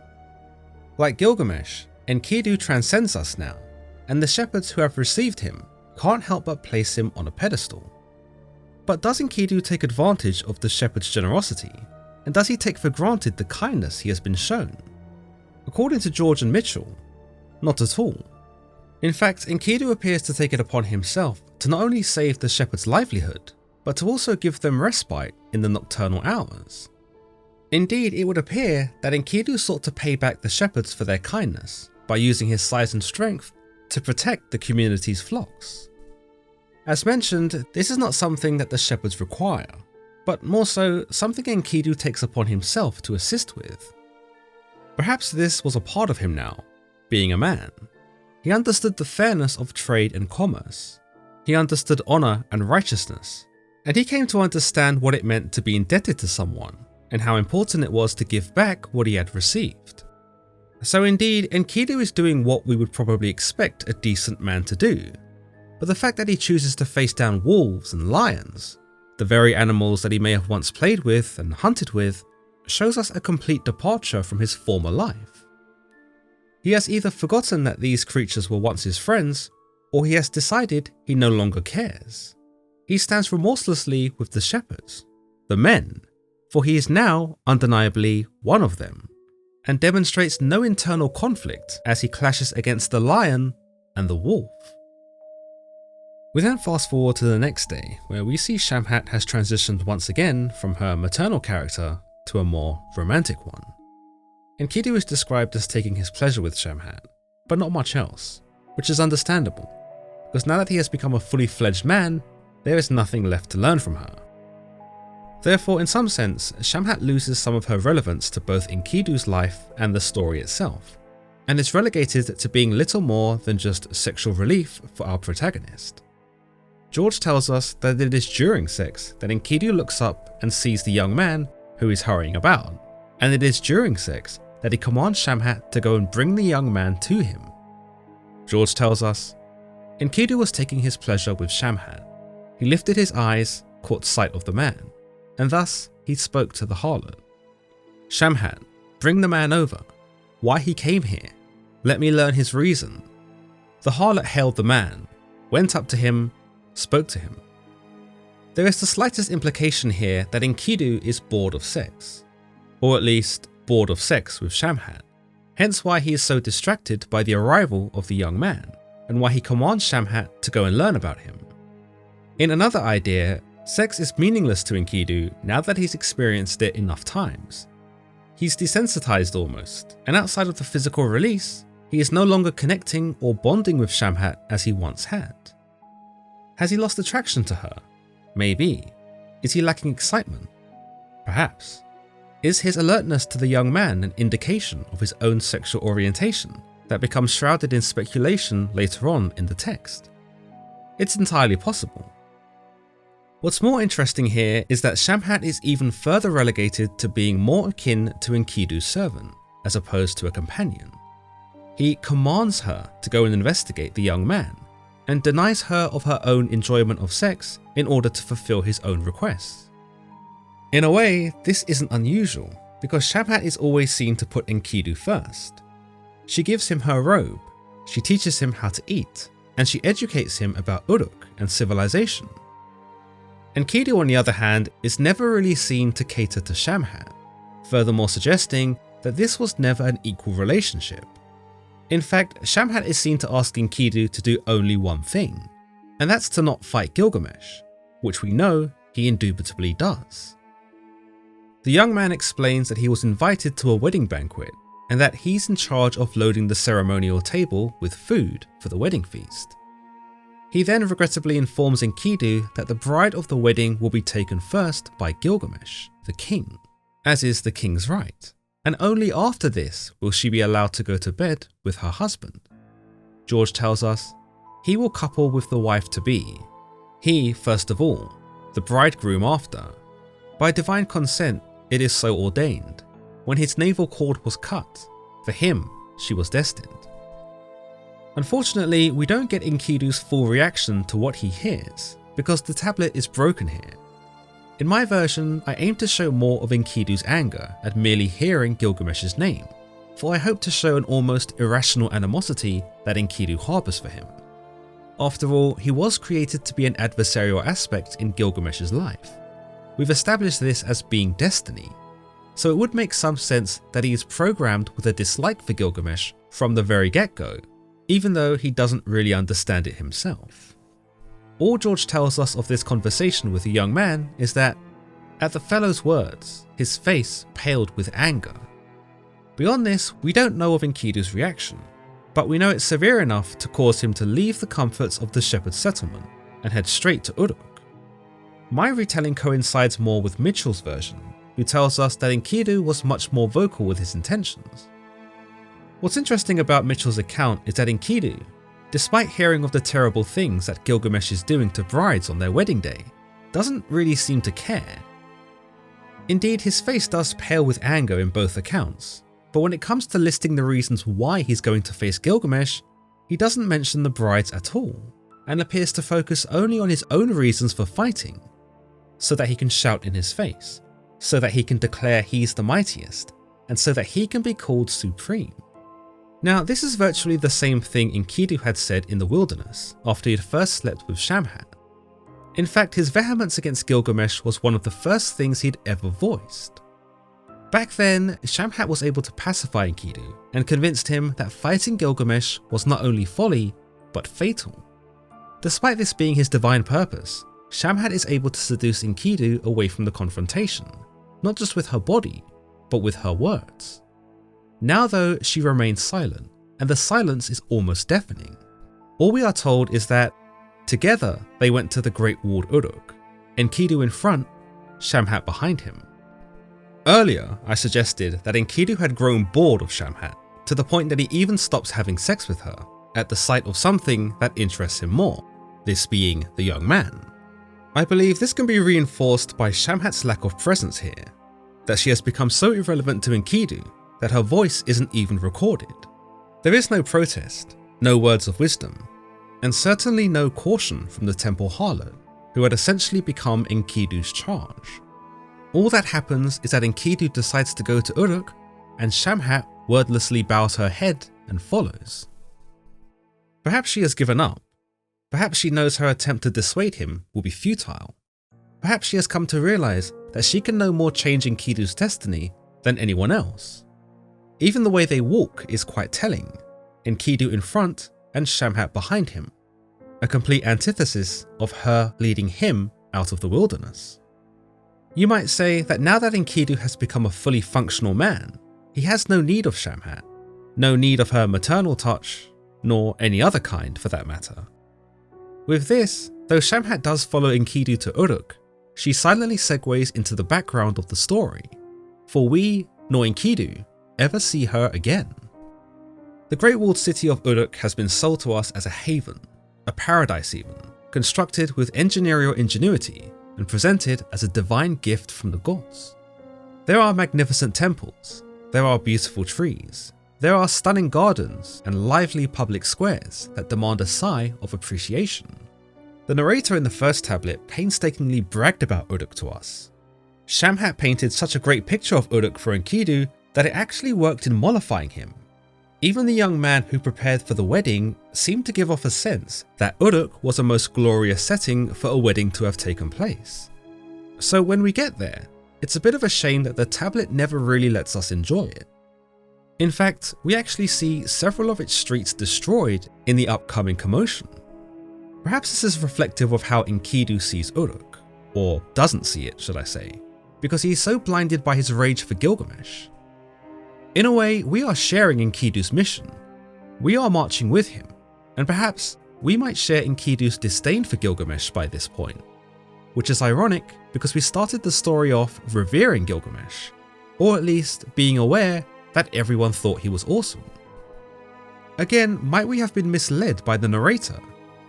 Like Gilgamesh, Enkidu transcends us now, and the shepherds who have received him can't help but place him on a pedestal. But does Enkidu take advantage of the shepherd's generosity, and does he take for granted the kindness he has been shown? According to George and Mitchell, not at all. In fact, Enkidu appears to take it upon himself to not only save the shepherd's livelihood, but to also give them respite in the nocturnal hours. Indeed, it would appear that Enkidu sought to pay back the shepherds for their kindness by using his size and strength to protect the community's flocks. As mentioned, this is not something that the shepherds require, but more so something Enkidu takes upon himself to assist with. Perhaps this was a part of him now, being a man. He understood the fairness of trade and commerce. He understood honor and righteousness, and he came to understand what it meant to be indebted to someone, and how important it was to give back what he had received. So indeed, Enkidu is doing what we would probably expect a decent man to do, but the fact that he chooses to face down wolves and lions, the very animals that he may have once played with and hunted with, shows us a complete departure from his former life. He has either forgotten that these creatures were once his friends, or he has decided he no longer cares. He stands remorselessly with the shepherds, the men, for he is now undeniably one of them, and demonstrates no internal conflict as he clashes against the lion and the wolf. We then fast forward to the next day, where we see Shamhat has transitioned once again from her maternal character to a more romantic one. Enkidu is described as taking his pleasure with Shamhat, but not much else, which is understandable, because now that he has become a fully fledged man, there is nothing left to learn from her. Therefore, in some sense, Shamhat loses some of her relevance to both Enkidu's life and the story itself, and is relegated to being little more than just sexual relief for our protagonist. George tells us that it is during sex that Enkidu looks up and sees the young man who is hurrying about, and it is during sex that he commands Shamhat to go and bring the young man to him. George tells us, Enkidu was taking his pleasure with Shamhat. He lifted his eyes, caught sight of the man, and thus he spoke to the harlot. Shamhat, bring the man over. Why he came here? Let me learn his reason. The harlot hailed the man, went up to him, spoke to him. There is the slightest implication here that Enkidu is bored of sex, or at least bored of sex with Shamhat, hence why he is so distracted by the arrival of the young man, and why he commands Shamhat to go and learn about him. In another idea, sex is meaningless to Enkidu now that he's experienced it enough times. He's desensitized almost, and outside of the physical release, he is no longer connecting or bonding with Shamhat as he once had. Has he lost attraction to her? Maybe. Is he lacking excitement? Perhaps. Is his alertness to the young man an indication of his own sexual orientation that becomes shrouded in speculation later on in the text? It's entirely possible. What's more interesting here is that Shamhat is even further relegated to being more akin to Enkidu's servant, as opposed to a companion. He commands her to go and investigate the young man, and denies her of her own enjoyment of sex in order to fulfill his own requests. In a way, this isn't unusual, because Shamhat is always seen to put Enkidu first. She gives him her robe, she teaches him how to eat, and she educates him about Uruk and civilization. Enkidu, on the other hand, is never really seen to cater to Shamhat, furthermore suggesting that this was never an equal relationship. In fact, Shamhat is seen to ask Enkidu to do only one thing, and that's to not fight Gilgamesh, which we know he indubitably does. The young man explains that he was invited to a wedding banquet, and that he's in charge of loading the ceremonial table with food for the wedding feast. He then regrettably informs Enkidu that the bride of the wedding will be taken first by Gilgamesh, the king, as is the king's right, and only after this will she be allowed to go to bed with her husband. George tells us, he will couple with the wife-to-be, he first of all, the bridegroom after. By divine consent, it is so ordained. When his navel cord was cut, for him she was destined. Unfortunately, we don't get Enkidu's full reaction to what he hears, because the tablet is broken here. In my version, I aim to show more of Enkidu's anger at merely hearing Gilgamesh's name, for I hope to show an almost irrational animosity that Enkidu harbours for him. After all, he was created to be an adversarial aspect in Gilgamesh's life. We've established this as being destiny, so it would make some sense that he is programmed with a dislike for Gilgamesh from the very get-go, even though he doesn't really understand it himself. All George tells us of this conversation with the young man is that, at the fellow's words, his face paled with anger. Beyond this, we don't know of Enkidu's reaction, but we know it's severe enough to cause him to leave the comforts of the shepherd's settlement and head straight to Uruk. My retelling coincides more with Mitchell's version, who tells us that Enkidu was much more vocal with his intentions. What's interesting about Mitchell's account is that Enkidu, despite hearing of the terrible things that Gilgamesh is doing to brides on their wedding day, doesn't really seem to care. Indeed, his face does pale with anger in both accounts, but when it comes to listing the reasons why he's going to face Gilgamesh, he doesn't mention the brides at all, and appears to focus only on his own reasons for fighting, so that he can shout in his face, so that he can declare he's the mightiest, and so that he can be called supreme. Now, this is virtually the same thing Enkidu had said in the wilderness after he had first slept with Shamhat. In fact, his vehemence against Gilgamesh was one of the first things he'd ever voiced. Back then, Shamhat was able to pacify Enkidu and convinced him that fighting Gilgamesh was not only folly, but fatal. Despite this being his divine purpose, Shamhat is able to seduce Enkidu away from the confrontation, not just with her body, but with her words. Now though, she remains silent, and the silence is almost deafening. All we are told is that, together they went to the great walled Uruk, Enkidu in front, Shamhat behind him. Earlier, I suggested that Enkidu had grown bored of Shamhat, to the point that he even stops having sex with her, at the sight of something that interests him more, this being the young man. I believe this can be reinforced by Shamhat's lack of presence here, that she has become so irrelevant to Enkidu that her voice isn't even recorded. There is no protest, no words of wisdom, and certainly no caution from the temple harlot, who had essentially become Enkidu's charge. All that happens is that Enkidu decides to go to Uruk, and Shamhat wordlessly bows her head and follows. Perhaps she has given up. Perhaps she knows her attempt to dissuade him will be futile. Perhaps she has come to realize that she can no more change Enkidu's destiny than anyone else. Even the way they walk is quite telling, Enkidu in front and Shamhat behind him, a complete antithesis of her leading him out of the wilderness. You might say that now that Enkidu has become a fully functional man, he has no need of Shamhat, no need of her maternal touch, nor any other kind for that matter. With this, though Shamhat does follow Enkidu to Uruk, she silently segues into the background of the story, for we, nor Enkidu, ever see her again. The great walled city of Uruk has been sold to us as a haven, a paradise even, constructed with engineering ingenuity and presented as a divine gift from the gods. There are magnificent temples, there are beautiful trees, there are stunning gardens and lively public squares that demand a sigh of appreciation. The narrator in the first tablet painstakingly bragged about Uruk to us. Shamhat painted such a great picture of Uruk for Enkidu that it actually worked in mollifying him. Even the young man who prepared for the wedding seemed to give off a sense that Uruk was a most glorious setting for a wedding to have taken place. So when we get there, it's a bit of a shame that the tablet never really lets us enjoy it. In fact, we actually see several of its streets destroyed in the upcoming commotion. Perhaps this is reflective of how Enkidu sees Uruk, or doesn't see it, should I say, because he is so blinded by his rage for Gilgamesh. In a way, we are sharing Enkidu's mission. We are marching with him, and perhaps we might share Enkidu's disdain for Gilgamesh by this point, which is ironic because we started the story off revering Gilgamesh, or at least being aware that everyone thought he was awesome. Again, might we have been misled by the narrator,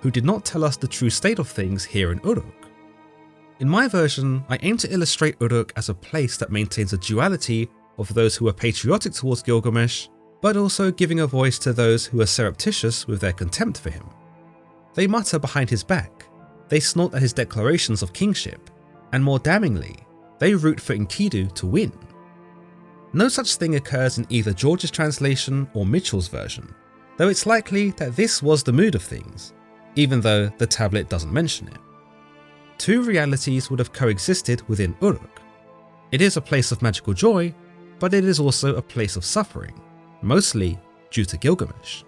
who did not tell us the true state of things here in Uruk? In my version, I aim to illustrate Uruk as a place that maintains a duality of those who are patriotic towards Gilgamesh, but also giving a voice to those who are surreptitious with their contempt for him. They mutter behind his back, they snort at his declarations of kingship, and more damningly, they root for Enkidu to win. No such thing occurs in either George's translation or Mitchell's version, though it's likely that this was the mood of things, even though the tablet doesn't mention it. Two realities would have coexisted within Uruk. It is a place of magical joy, but it is also a place of suffering, mostly due to Gilgamesh.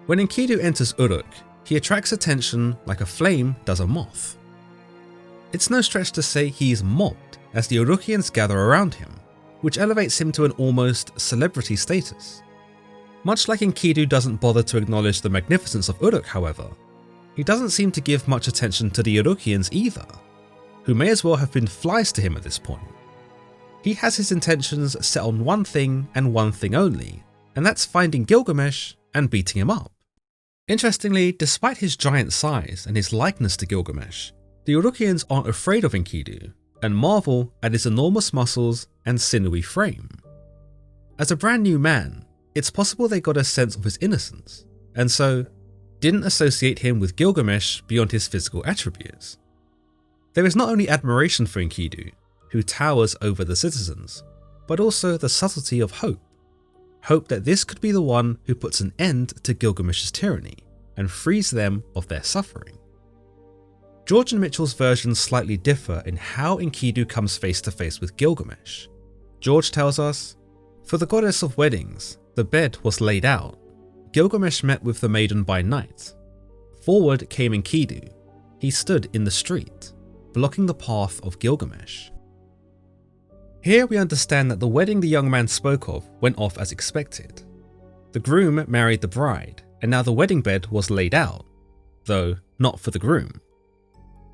When Enkidu enters Uruk, he attracts attention like a flame does a moth. It's no stretch to say he is mobbed as the Urukians gather around him, which elevates him to an almost celebrity status. Much like Enkidu doesn't bother to acknowledge the magnificence of Uruk, however, he doesn't seem to give much attention to the Urukians either, who may as well have been flies to him at this point. He has his intentions set on one thing and one thing only, and that's finding Gilgamesh and beating him up. Interestingly, despite his giant size and his likeness to Gilgamesh, the Urukians aren't afraid of Enkidu and marvel at his enormous muscles and sinewy frame. As a brand new man, it's possible they got a sense of his innocence, and so didn't associate him with Gilgamesh beyond his physical attributes. There is not only admiration for Enkidu, who towers over the citizens, but also the subtlety of hope. Hope that this could be the one who puts an end to Gilgamesh's tyranny and frees them of their suffering. George and Mitchell's versions slightly differ in how Enkidu comes face to face with Gilgamesh. George tells us, "For the goddess of weddings, the bed was laid out. Gilgamesh met with the maiden by night. Forward came Enkidu. He stood in the street, blocking the path of Gilgamesh." Here we understand that the wedding the young man spoke of went off as expected. The groom married the bride, and now the wedding bed was laid out, though not for the groom.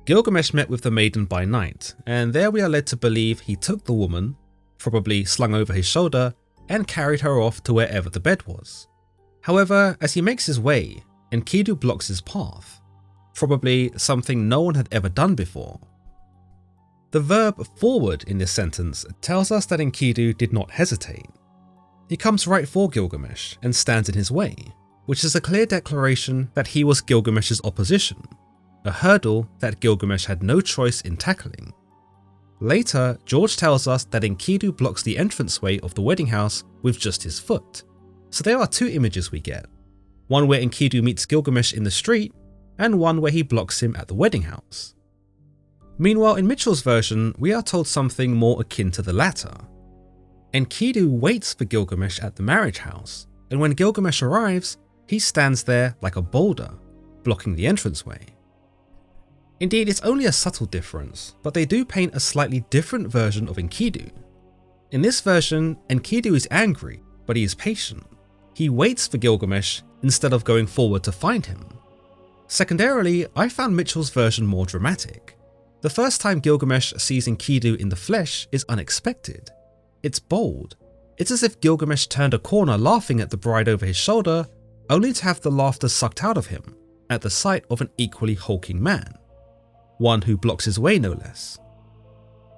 Gilgamesh met with the maiden by night, and there we are led to believe he took the woman, probably slung over his shoulder, and carried her off to wherever the bed was. However, as he makes his way, Enkidu blocks his path, probably something no one had ever done before. The verb forward in this sentence tells us that Enkidu did not hesitate. He comes right for Gilgamesh and stands in his way, which is a clear declaration that he was Gilgamesh's opposition, a hurdle that Gilgamesh had no choice in tackling. Later, George tells us that Enkidu blocks the entranceway of the wedding house with just his foot, so there are two images we get, one where Enkidu meets Gilgamesh in the street, and one where he blocks him at the wedding house. Meanwhile, in Mitchell's version, we are told something more akin to the latter. Enkidu waits for Gilgamesh at the marriage house, and when Gilgamesh arrives, he stands there like a boulder, blocking the entranceway. Indeed, it's only a subtle difference, but they do paint a slightly different version of Enkidu. In this version, Enkidu is angry, but he is patient. He waits for Gilgamesh instead of going forward to find him. Secondarily, I found Mitchell's version more dramatic. The first time Gilgamesh sees Enkidu in the flesh is unexpected. It's bold. It's as if Gilgamesh turned a corner laughing at the bride over his shoulder, only to have the laughter sucked out of him at the sight of an equally hulking man. One who blocks his way no less.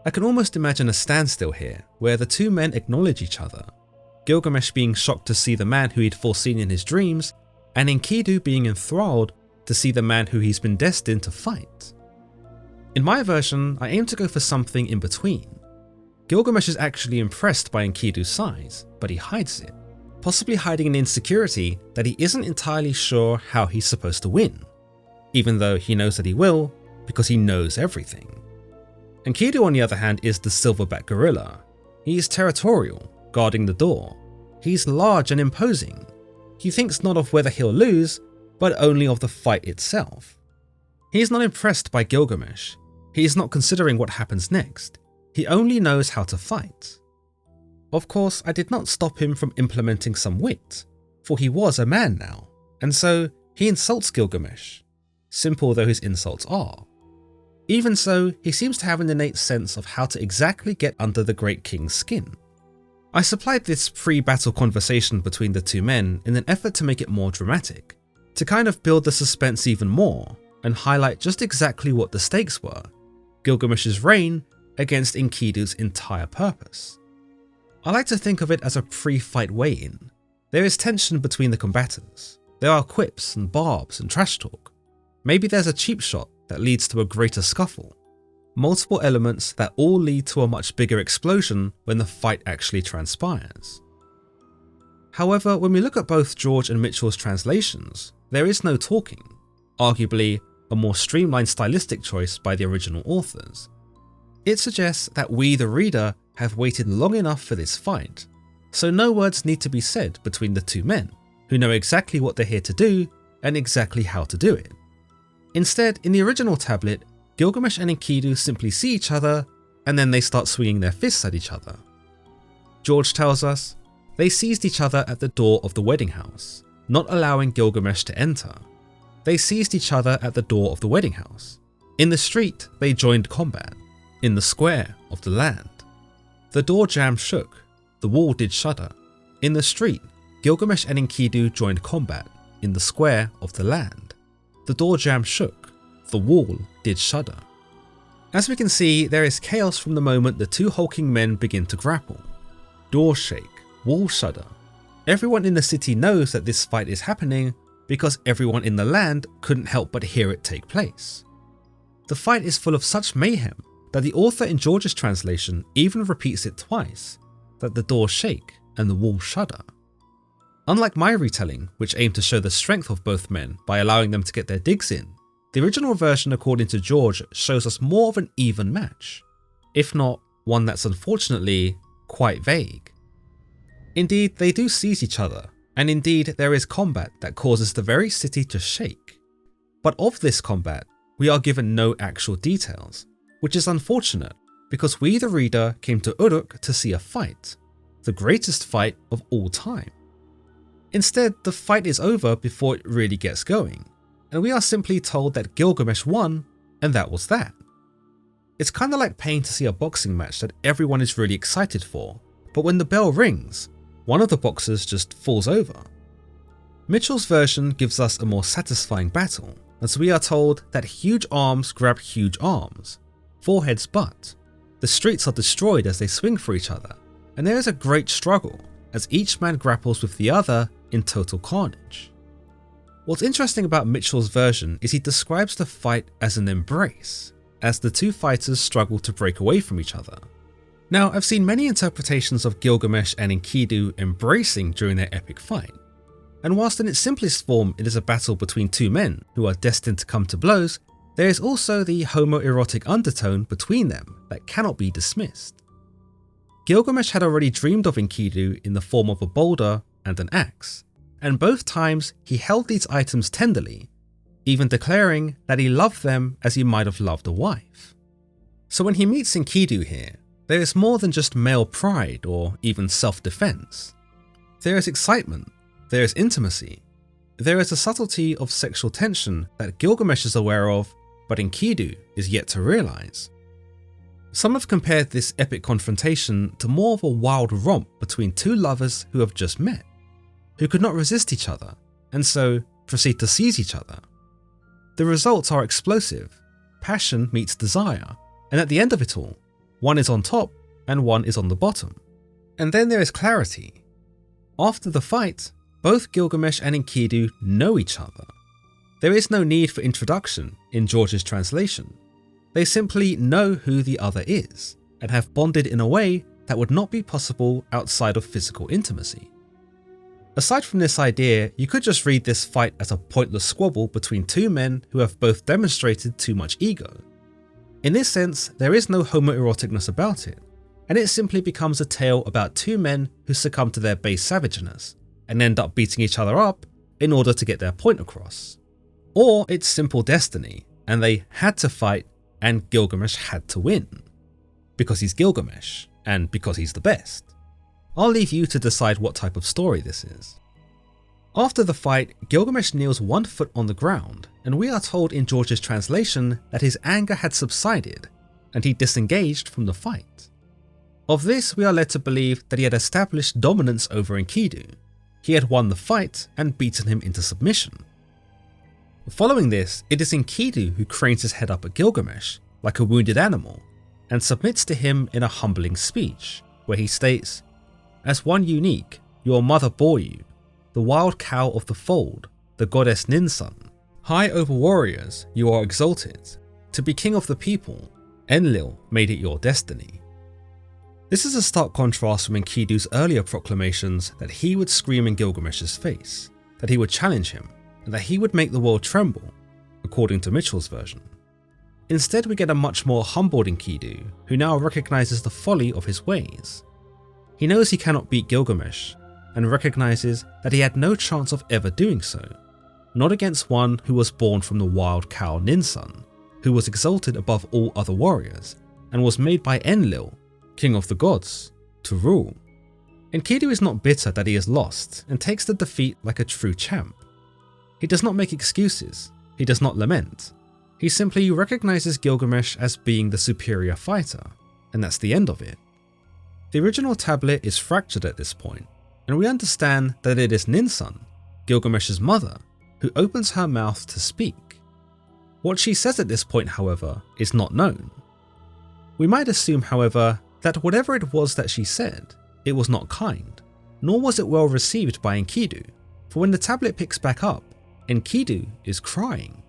I can almost imagine a standstill here, where the two men acknowledge each other, Gilgamesh being shocked to see the man who he'd foreseen in his dreams, and Enkidu being enthralled to see the man who he's been destined to fight. In my version, I aim to go for something in between. Gilgamesh is actually impressed by Enkidu's size, but he hides it, possibly hiding an insecurity that he isn't entirely sure how he's supposed to win, even though he knows that he will, because he knows everything. Enkidu, on the other hand, is the silverback gorilla. He is territorial, guarding the door. He's large and imposing. He thinks not of whether he'll lose, but only of the fight itself. He is not impressed by Gilgamesh. He is not considering what happens next. He only knows how to fight. Of course, I did not stop him from implementing some wit, for he was a man now, and so he insults Gilgamesh, simple though his insults are. Even so, he seems to have an innate sense of how to exactly get under the great king's skin. I supplied this pre-battle conversation between the two men in an effort to make it more dramatic, to kind of build the suspense even more and highlight just exactly what the stakes were, Gilgamesh's reign against Enkidu's entire purpose. I like to think of it as a pre-fight weigh-in. There is tension between the combatants. There are quips and barbs and trash talk. Maybe there's a cheap shot that leads to a greater scuffle. Multiple elements that all lead to a much bigger explosion when the fight actually transpires. However, when we look at both George and Mitchell's translations, there is no talking, arguably a more streamlined stylistic choice by the original authors. It suggests that we, the reader, have waited long enough for this fight, so no words need to be said between the two men, who know exactly what they're here to do and exactly how to do it. Instead, in the original tablet, Gilgamesh and Enkidu simply see each other, and then they start swinging their fists at each other. George tells us, they seized each other at the door of the wedding house, not allowing Gilgamesh to enter. They seized each other at the door of the wedding house. In the street, they joined combat. In the square of the land. The door jamb shook, the wall did shudder. In the street, Gilgamesh and Enkidu joined combat. In the square of the land. The door jamb shook, the wall did shudder. As we can see, there is chaos from the moment the two hulking men begin to grapple. Doors shake, walls shudder. Everyone in the city knows that this fight is happening because everyone in the land couldn't help but hear it take place. The fight is full of such mayhem that the author in George's translation even repeats it twice, that the doors shake and the walls shudder. Unlike my retelling, which aimed to show the strength of both men by allowing them to get their digs in, the original version according to George shows us more of an even match, if not one that's unfortunately quite vague. Indeed, they do seize each other, and indeed there is combat that causes the very city to shake. But of this combat, we are given no actual details, which is unfortunate because we the reader came to Uruk to see a fight, the greatest fight of all time. Instead, the fight is over before it really gets going, and we are simply told that Gilgamesh won, and that was that. It's kinda like paying to see a boxing match that everyone is really excited for, but when the bell rings, one of the boxers just falls over. Mitchell's version gives us a more satisfying battle, as we are told that huge arms grab huge arms, foreheads butt. The streets are destroyed as they swing for each other, and there is a great struggle as each man grapples with the other in total carnage. What's interesting about Mitchell's version is he describes the fight as an embrace, as the two fighters struggle to break away from each other. Now, I've seen many interpretations of Gilgamesh and Enkidu embracing during their epic fight, and whilst in its simplest form it is a battle between two men who are destined to come to blows, there is also the homoerotic undertone between them that cannot be dismissed. Gilgamesh had already dreamed of Enkidu in the form of a boulder and an axe, and both times he held these items tenderly, even declaring that he loved them as he might have loved a wife. So when he meets Enkidu here, there is more than just male pride or even self-defense. There is excitement, there is intimacy, there is a subtlety of sexual tension that Gilgamesh is aware of, but Enkidu is yet to realize. Some have compared this epic confrontation to more of a wild romp between two lovers who have just met, who could not resist each other, and so proceed to seize each other. The results are explosive, passion meets desire, and at the end of it all, one is on top and one is on the bottom. And then there is clarity. After the fight, both Gilgamesh and Enkidu know each other. There is no need for introduction in George's translation. They simply know who the other is, and have bonded in a way that would not be possible outside of physical intimacy. Aside from this idea, you could just read this fight as a pointless squabble between two men who have both demonstrated too much ego. In this sense, there is no homoeroticness about it, and it simply becomes a tale about two men who succumb to their base savageness and end up beating each other up in order to get their point across. Or it's simple destiny, and they had to fight and Gilgamesh had to win. Because he's Gilgamesh, and because he's the best. I'll leave you to decide what type of story this is. After the fight, Gilgamesh kneels 1 foot on the ground, and we are told in George's translation that his anger had subsided, and he disengaged from the fight. Of this, we are led to believe that he had established dominance over Enkidu. He had won the fight and beaten him into submission. Following this, it is Enkidu who cranes his head up at Gilgamesh, like a wounded animal, and submits to him in a humbling speech, where he states, "As one unique, your mother bore you, the wild cow of the fold, the goddess Ninsun. High over warriors, you are exalted. To be king of the people, Enlil made it your destiny." This is a stark contrast from Enkidu's earlier proclamations that he would scream in Gilgamesh's face, that he would challenge him, and that he would make the world tremble, according to Mitchell's version. Instead, we get a much more humbled Enkidu, who now recognizes the folly of his ways. He knows he cannot beat Gilgamesh, and recognizes that he had no chance of ever doing so, not against one who was born from the wild cow Ninsun, who was exalted above all other warriors, and was made by Enlil, king of the gods, to rule. Enkidu is not bitter that he is lost, and takes the defeat like a true champ. He does not make excuses, he does not lament. He simply recognizes Gilgamesh as being the superior fighter, and that's the end of it. The original tablet is fractured at this point, and we understand that it is Ninsun, Gilgamesh's mother, who opens her mouth to speak. What she says at this point, however, is not known. We might assume, however, that whatever it was that she said, it was not kind, nor was it well received by Enkidu, for when the tablet picks back up, Enkidu is crying.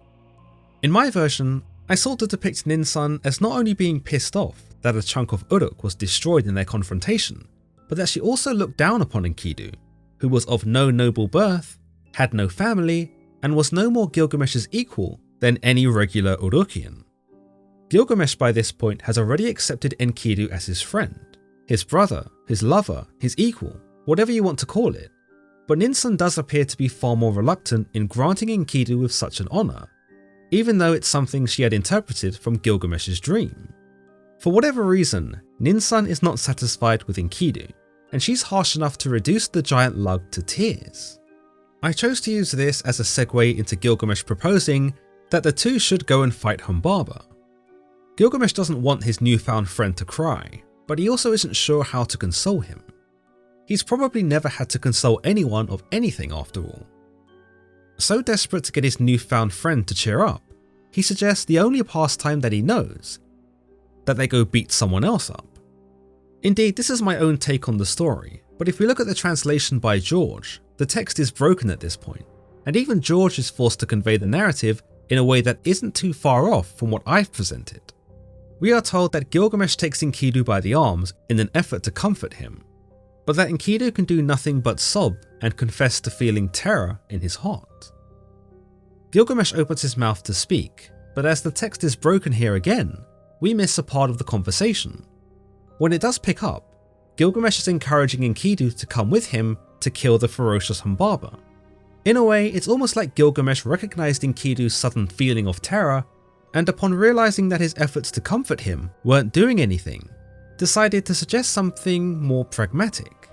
In my version, I sought to depict Ninsun as not only being pissed off that a chunk of Uruk was destroyed in their confrontation, but that she also looked down upon Enkidu, who was of no noble birth, had no family, and was no more Gilgamesh's equal than any regular Urukian. Gilgamesh by this point has already accepted Enkidu as his friend, his brother, his lover, his equal, whatever you want to call it, but Ninsun does appear to be far more reluctant in granting Enkidu with such an honour, even though it's something she had interpreted from Gilgamesh's dream. For whatever reason, Ninsun is not satisfied with Enkidu, and she's harsh enough to reduce the giant lug to tears. I chose to use this as a segue into Gilgamesh proposing that the two should go and fight Humbaba. Gilgamesh doesn't want his newfound friend to cry, but he also isn't sure how to console him. He's probably never had to console anyone of anything after all. So desperate to get his newfound friend to cheer up, he suggests the only pastime that he knows, that they go beat someone else up. Indeed, this is my own take on the story, but if we look at the translation by George, the text is broken at this point, and even George is forced to convey the narrative in a way that isn't too far off from what I've presented. We are told that Gilgamesh takes Enkidu by the arms in an effort to comfort him, but that Enkidu can do nothing but sob and confess to feeling terror in his heart. Gilgamesh opens his mouth to speak, but as the text is broken here again, we miss a part of the conversation. When it does pick up, Gilgamesh is encouraging Enkidu to come with him to kill the ferocious Humbaba. In a way, it's almost like Gilgamesh recognized Enkidu's sudden feeling of terror, and upon realizing that his efforts to comfort him weren't doing anything, decided to suggest something more pragmatic,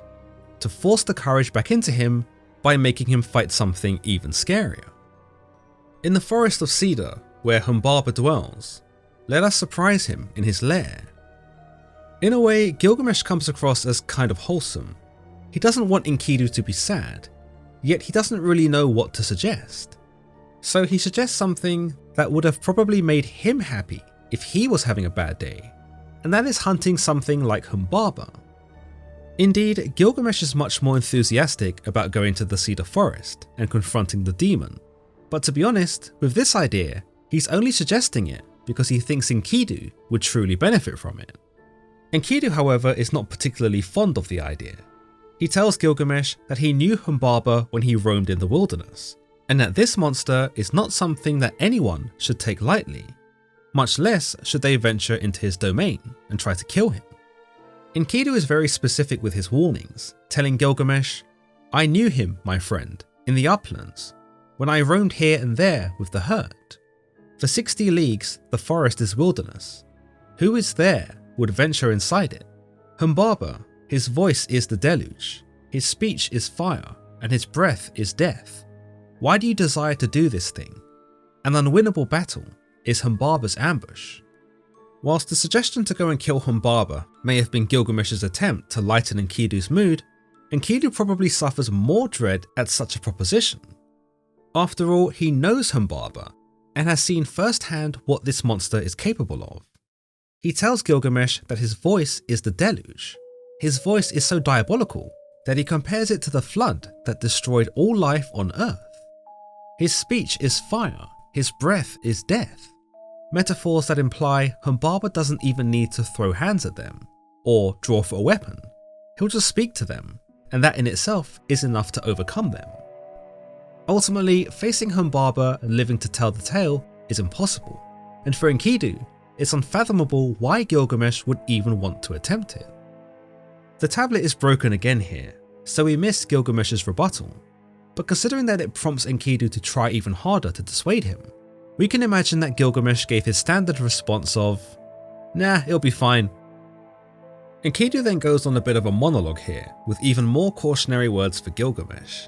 to force the courage back into him by making him fight something even scarier. In the forest of cedar, where Humbaba dwells, let us surprise him in his lair. In a way, Gilgamesh comes across as kind of wholesome. He doesn't want Enkidu to be sad, yet he doesn't really know what to suggest. So he suggests something that would have probably made him happy if he was having a bad day, and that is hunting something like Humbaba. Indeed, Gilgamesh is much more enthusiastic about going to the cedar forest and confronting the demon, but to be honest, with this idea, he's only suggesting it because he thinks Enkidu would truly benefit from it. Enkidu, however, is not particularly fond of the idea. He tells Gilgamesh that he knew Humbaba when he roamed in the wilderness, and that this monster is not something that anyone should take lightly, much less should they venture into his domain and try to kill him. Enkidu is very specific with his warnings, telling Gilgamesh, "I knew him, my friend, in the uplands, when I roamed here and there with the herd. For 60 leagues the forest is wilderness. Who is there would venture inside it? Humbaba, his voice is the deluge, his speech is fire, and his breath is death. Why do you desire to do this thing? An unwinnable battle is Humbaba's ambush." Whilst the suggestion to go and kill Humbaba may have been Gilgamesh's attempt to lighten Enkidu's mood, Enkidu probably suffers more dread at such a proposition. After all, he knows Humbaba and has seen firsthand what this monster is capable of. He tells Gilgamesh that his voice is the deluge. His voice is so diabolical that he compares it to the flood that destroyed all life on Earth. His speech is fire, his breath is death. Metaphors that imply Humbaba doesn't even need to throw hands at them or draw for a weapon. He'll just speak to them, and that in itself is enough to overcome them. Ultimately, facing Humbaba and living to tell the tale is impossible, and for Enkidu, it's unfathomable why Gilgamesh would even want to attempt it. The tablet is broken again here, so we miss Gilgamesh's rebuttal, but considering that it prompts Enkidu to try even harder to dissuade him, we can imagine that Gilgamesh gave his standard response of, "Nah, it'll be fine." Enkidu then goes on a bit of a monologue here, with even more cautionary words for Gilgamesh.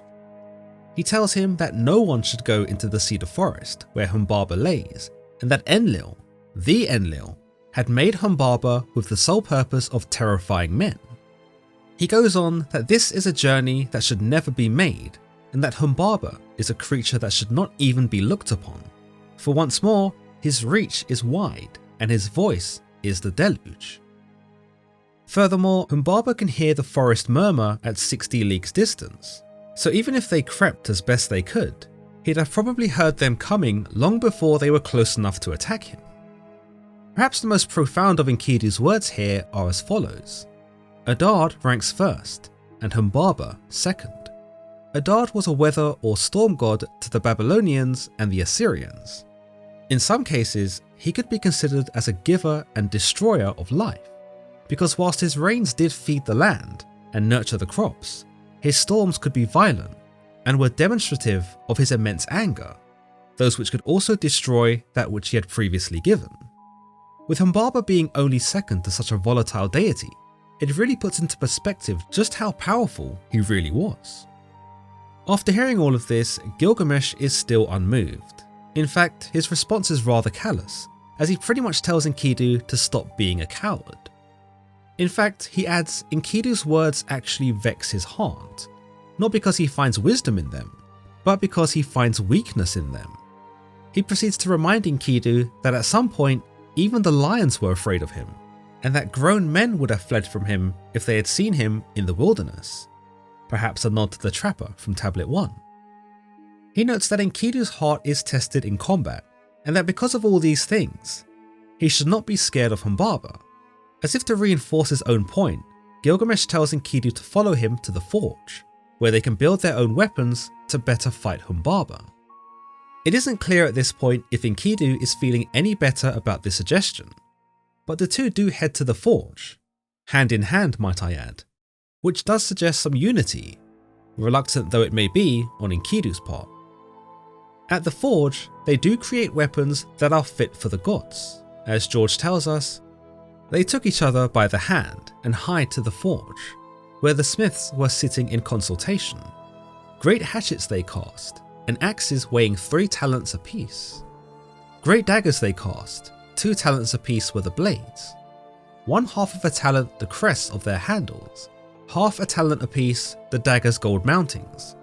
He tells him that no one should go into the cedar forest where Humbaba lays, and that Enlil, the Enlil, had made Humbaba with the sole purpose of terrifying men. He goes on that this is a journey that should never be made, and that Humbaba is a creature that should not even be looked upon. For once more, his reach is wide, and his voice is the deluge. Furthermore, Humbaba can hear the forest murmur at 60 leagues distance, so even if they crept as best they could, he'd have probably heard them coming long before they were close enough to attack him. Perhaps the most profound of Enkidu's words here are as follows. Adad ranks first, and Humbaba second. Adad was a weather or storm god to the Babylonians and the Assyrians. In some cases, he could be considered as a giver and destroyer of life, because whilst his rains did feed the land and nurture the crops, his storms could be violent and were demonstrative of his immense anger, those which could also destroy that which he had previously given. With Humbaba being only second to such a volatile deity, it really puts into perspective just how powerful he really was. After hearing all of this, Gilgamesh is still unmoved. In fact, his response is rather callous, as he pretty much tells Enkidu to stop being a coward. In fact, he adds Enkidu's words actually vex his heart, not because he finds wisdom in them, but because he finds weakness in them. He proceeds to remind Enkidu that at some point, even the lions were afraid of him, and that grown men would have fled from him if they had seen him in the wilderness. Perhaps a nod to the trapper from Tablet 1. He notes that Enkidu's heart is tested in combat, and that because of all these things, he should not be scared of Humbaba. As if to reinforce his own point, Gilgamesh tells Enkidu to follow him to the forge, where they can build their own weapons to better fight Humbaba. It isn't clear at this point if Enkidu is feeling any better about this suggestion, but the two do head to the forge. hand in hand might I add, which does suggest some unity, reluctant though it may be on Enkidu's part. At the forge, they do create weapons that are fit for the gods. As George tells us, they took each other by the hand and hied to the forge, where the smiths were sitting in consultation. Great hatchets they cast, and axes weighing 3 talents apiece. Great daggers they cast, 2 talents apiece were the blades. 1/2 of a talent the crests of their handles, 1/2 a talent apiece the dagger's gold mountings.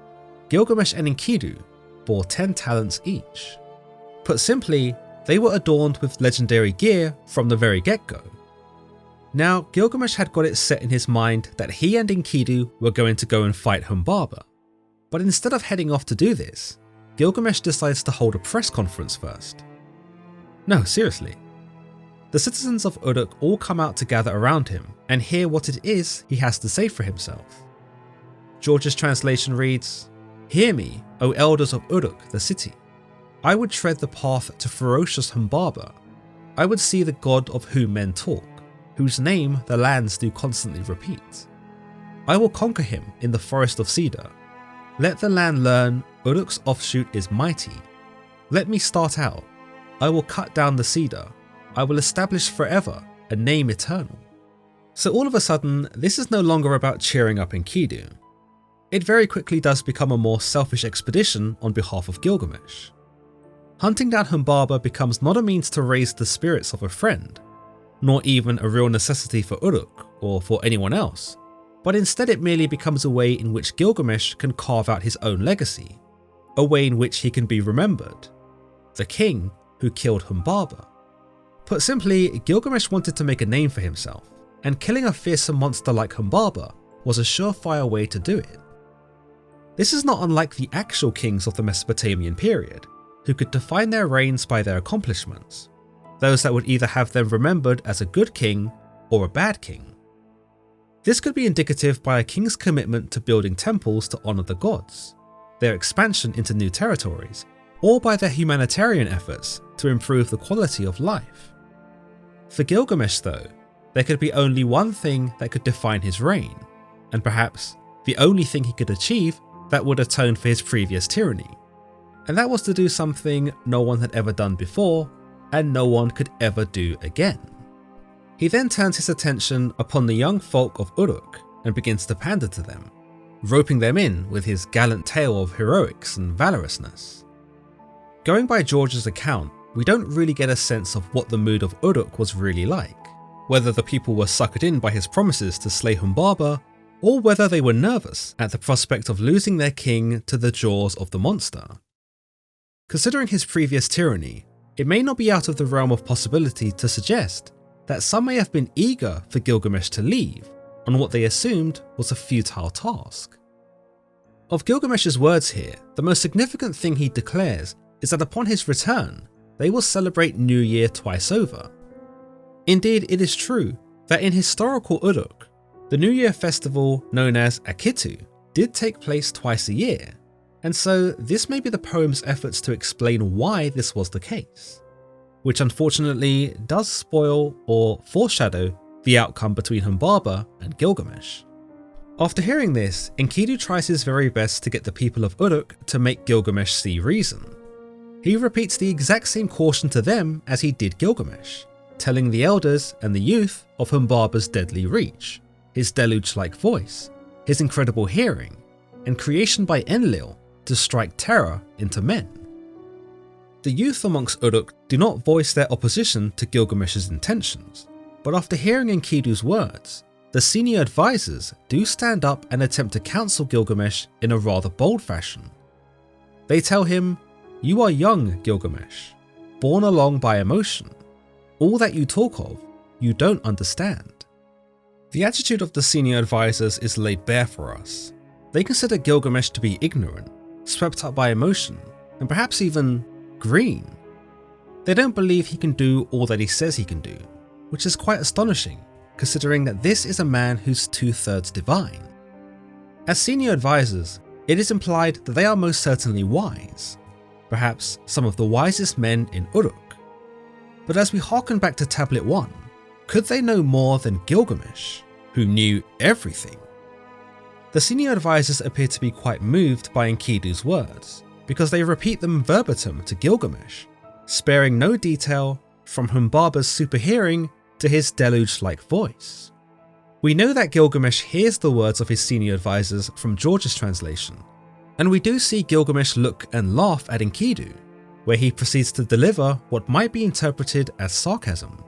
Gilgamesh and Enkidu bore 10 talents each. Put simply, they were adorned with legendary gear from the very get-go. Now, Gilgamesh had got it set in his mind that he and Enkidu were going to go and fight Humbaba, but instead of heading off to do this, Gilgamesh decides to hold a press conference first. No, seriously. The citizens of Uruk all come out to gather around him and hear what it is he has to say for himself. George's translation reads, "Hear me, O elders of Uruk, the city. I would tread the path to ferocious Humbaba. I would see the god of whom men talk, whose name the lands do constantly repeat. I will conquer him in the forest of cedar. Let the land learn Uruk's offshoot is mighty. Let me start out. I will cut down the cedar. I will establish forever a name eternal." So all of a sudden, this is no longer about cheering up Enkidu. It very quickly does become a more selfish expedition on behalf of Gilgamesh. Hunting down Humbaba becomes not a means to raise the spirits of a friend, nor even a real necessity for Uruk or for anyone else, but instead it merely becomes a way in which Gilgamesh can carve out his own legacy, a way in which he can be remembered, the king who killed Humbaba. Put simply, Gilgamesh wanted to make a name for himself, and killing a fearsome monster like Humbaba was a surefire way to do it. This is not unlike the actual kings of the Mesopotamian period, who could define their reigns by their accomplishments, those that would either have them remembered as a good king or a bad king. This could be indicative by a king's commitment to building temples to honour the gods, their expansion into new territories, or by their humanitarian efforts to improve the quality of life. For Gilgamesh though, there could be only one thing that could define his reign, and perhaps the only thing he could achieve that would atone for his previous tyranny, and that was to do something no one had ever done before and no one could ever do again. He then turns his attention upon the young folk of Uruk and begins to pander to them, roping them in with his gallant tale of heroics and valorousness. Going by George's account, we don't really get a sense of what the mood of Uruk was really like, whether the people were suckered in by his promises to slay Humbaba, or whether they were nervous at the prospect of losing their king to the jaws of the monster. Considering his previous tyranny, it may not be out of the realm of possibility to suggest that some may have been eager for Gilgamesh to leave on what they assumed was a futile task. Of Gilgamesh's words here, the most significant thing he declares is that upon his return, they will celebrate New Year twice over. Indeed, it is true that in historical Uruk, the New Year festival known as Enkidu did take place twice a year, and so this may be the poem's efforts to explain why this was the case, which unfortunately does spoil or foreshadow the outcome between Humbaba and Gilgamesh. After hearing this, Enkidu tries his very best to get the people of Uruk to make Gilgamesh see reason. He repeats the exact same caution to them as he did Gilgamesh, telling the elders and the youth of Humbaba's deadly reach, his deluge-like voice, his incredible hearing, and creation by Enlil to strike terror into men. The youth amongst Uruk do not voice their opposition to Gilgamesh's intentions, but after hearing Enkidu's words, the senior advisors do stand up and attempt to counsel Gilgamesh in a rather bold fashion. They tell him, "You are young, Gilgamesh, borne along by emotion. All that you talk of, you don't understand." The attitude of the senior advisors is laid bare for us. They consider Gilgamesh to be ignorant, swept up by emotion, and perhaps even green. They don't believe he can do all that he says he can do, which is quite astonishing, considering that this is a man who's 2/3 divine. As senior advisors, it is implied that they are most certainly wise, perhaps some of the wisest men in Uruk. But as we harken back to Tablet 1, could they know more than Gilgamesh? who knew everything. The senior advisors appear to be quite moved by Enkidu's words, because they repeat them verbatim to Gilgamesh, sparing no detail from Humbaba's super hearing to his deluge-like voice. We know that Gilgamesh hears the words of his senior advisors from George's translation, and we do see Gilgamesh look and laugh at Enkidu, where he proceeds to deliver what might be interpreted as sarcasm.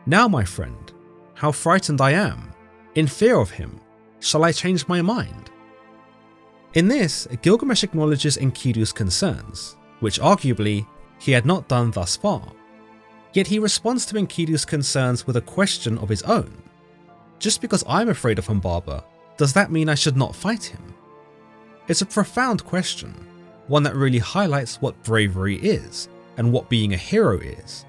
"Now, my friend, how frightened I am. In fear of him, shall I change my mind?" In this, Gilgamesh acknowledges Enkidu's concerns, which arguably he had not done thus far. Yet he responds to Enkidu's concerns with a question of his own. Just because I'm afraid of Humbaba, does that mean I should not fight him? It's a profound question, one that really highlights what bravery is and what being a hero is.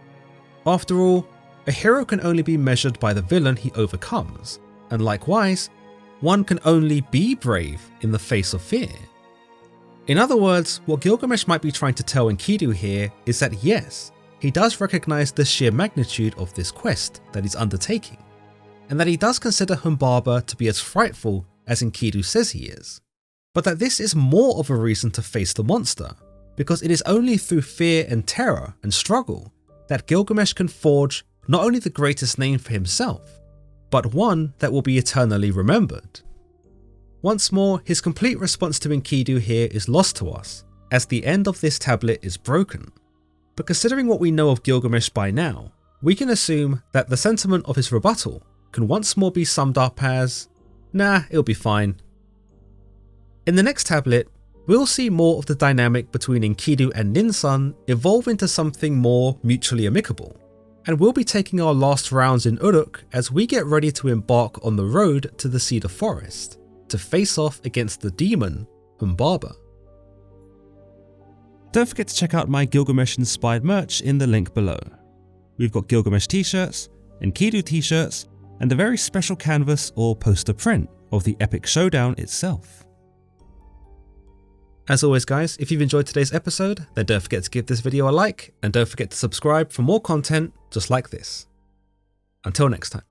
After all, a hero can only be measured by the villain he overcomes, and likewise, one can only be brave in the face of fear. In other words, what Gilgamesh might be trying to tell Enkidu here is that yes, he does recognize the sheer magnitude of this quest that he's undertaking, and that he does consider Humbaba to be as frightful as Enkidu says he is, but that this is more of a reason to face the monster, because it is only through fear and terror and struggle that Gilgamesh can forge not only the greatest name for himself, but one that will be eternally remembered. Once more, his complete response to Enkidu here is lost to us, as the end of this tablet is broken. But considering what we know of Gilgamesh by now, we can assume that the sentiment of his rebuttal can once more be summed up as, "Nah, it'll be fine." In the next tablet, we'll see more of the dynamic between Enkidu and Ninsun evolve into something more mutually amicable, and we'll be taking our last rounds in Uruk as we get ready to embark on the road to the Cedar Forest, to face off against the demon, Humbaba. Don't forget to check out my Gilgamesh-inspired merch in the link below. We've got Gilgamesh t-shirts, Enkidu t-shirts, and a very special canvas or poster print of the epic showdown itself. As always guys, if you've enjoyed today's episode, then don't forget to give this video a like, and don't forget to subscribe for more content just like this. Until next time.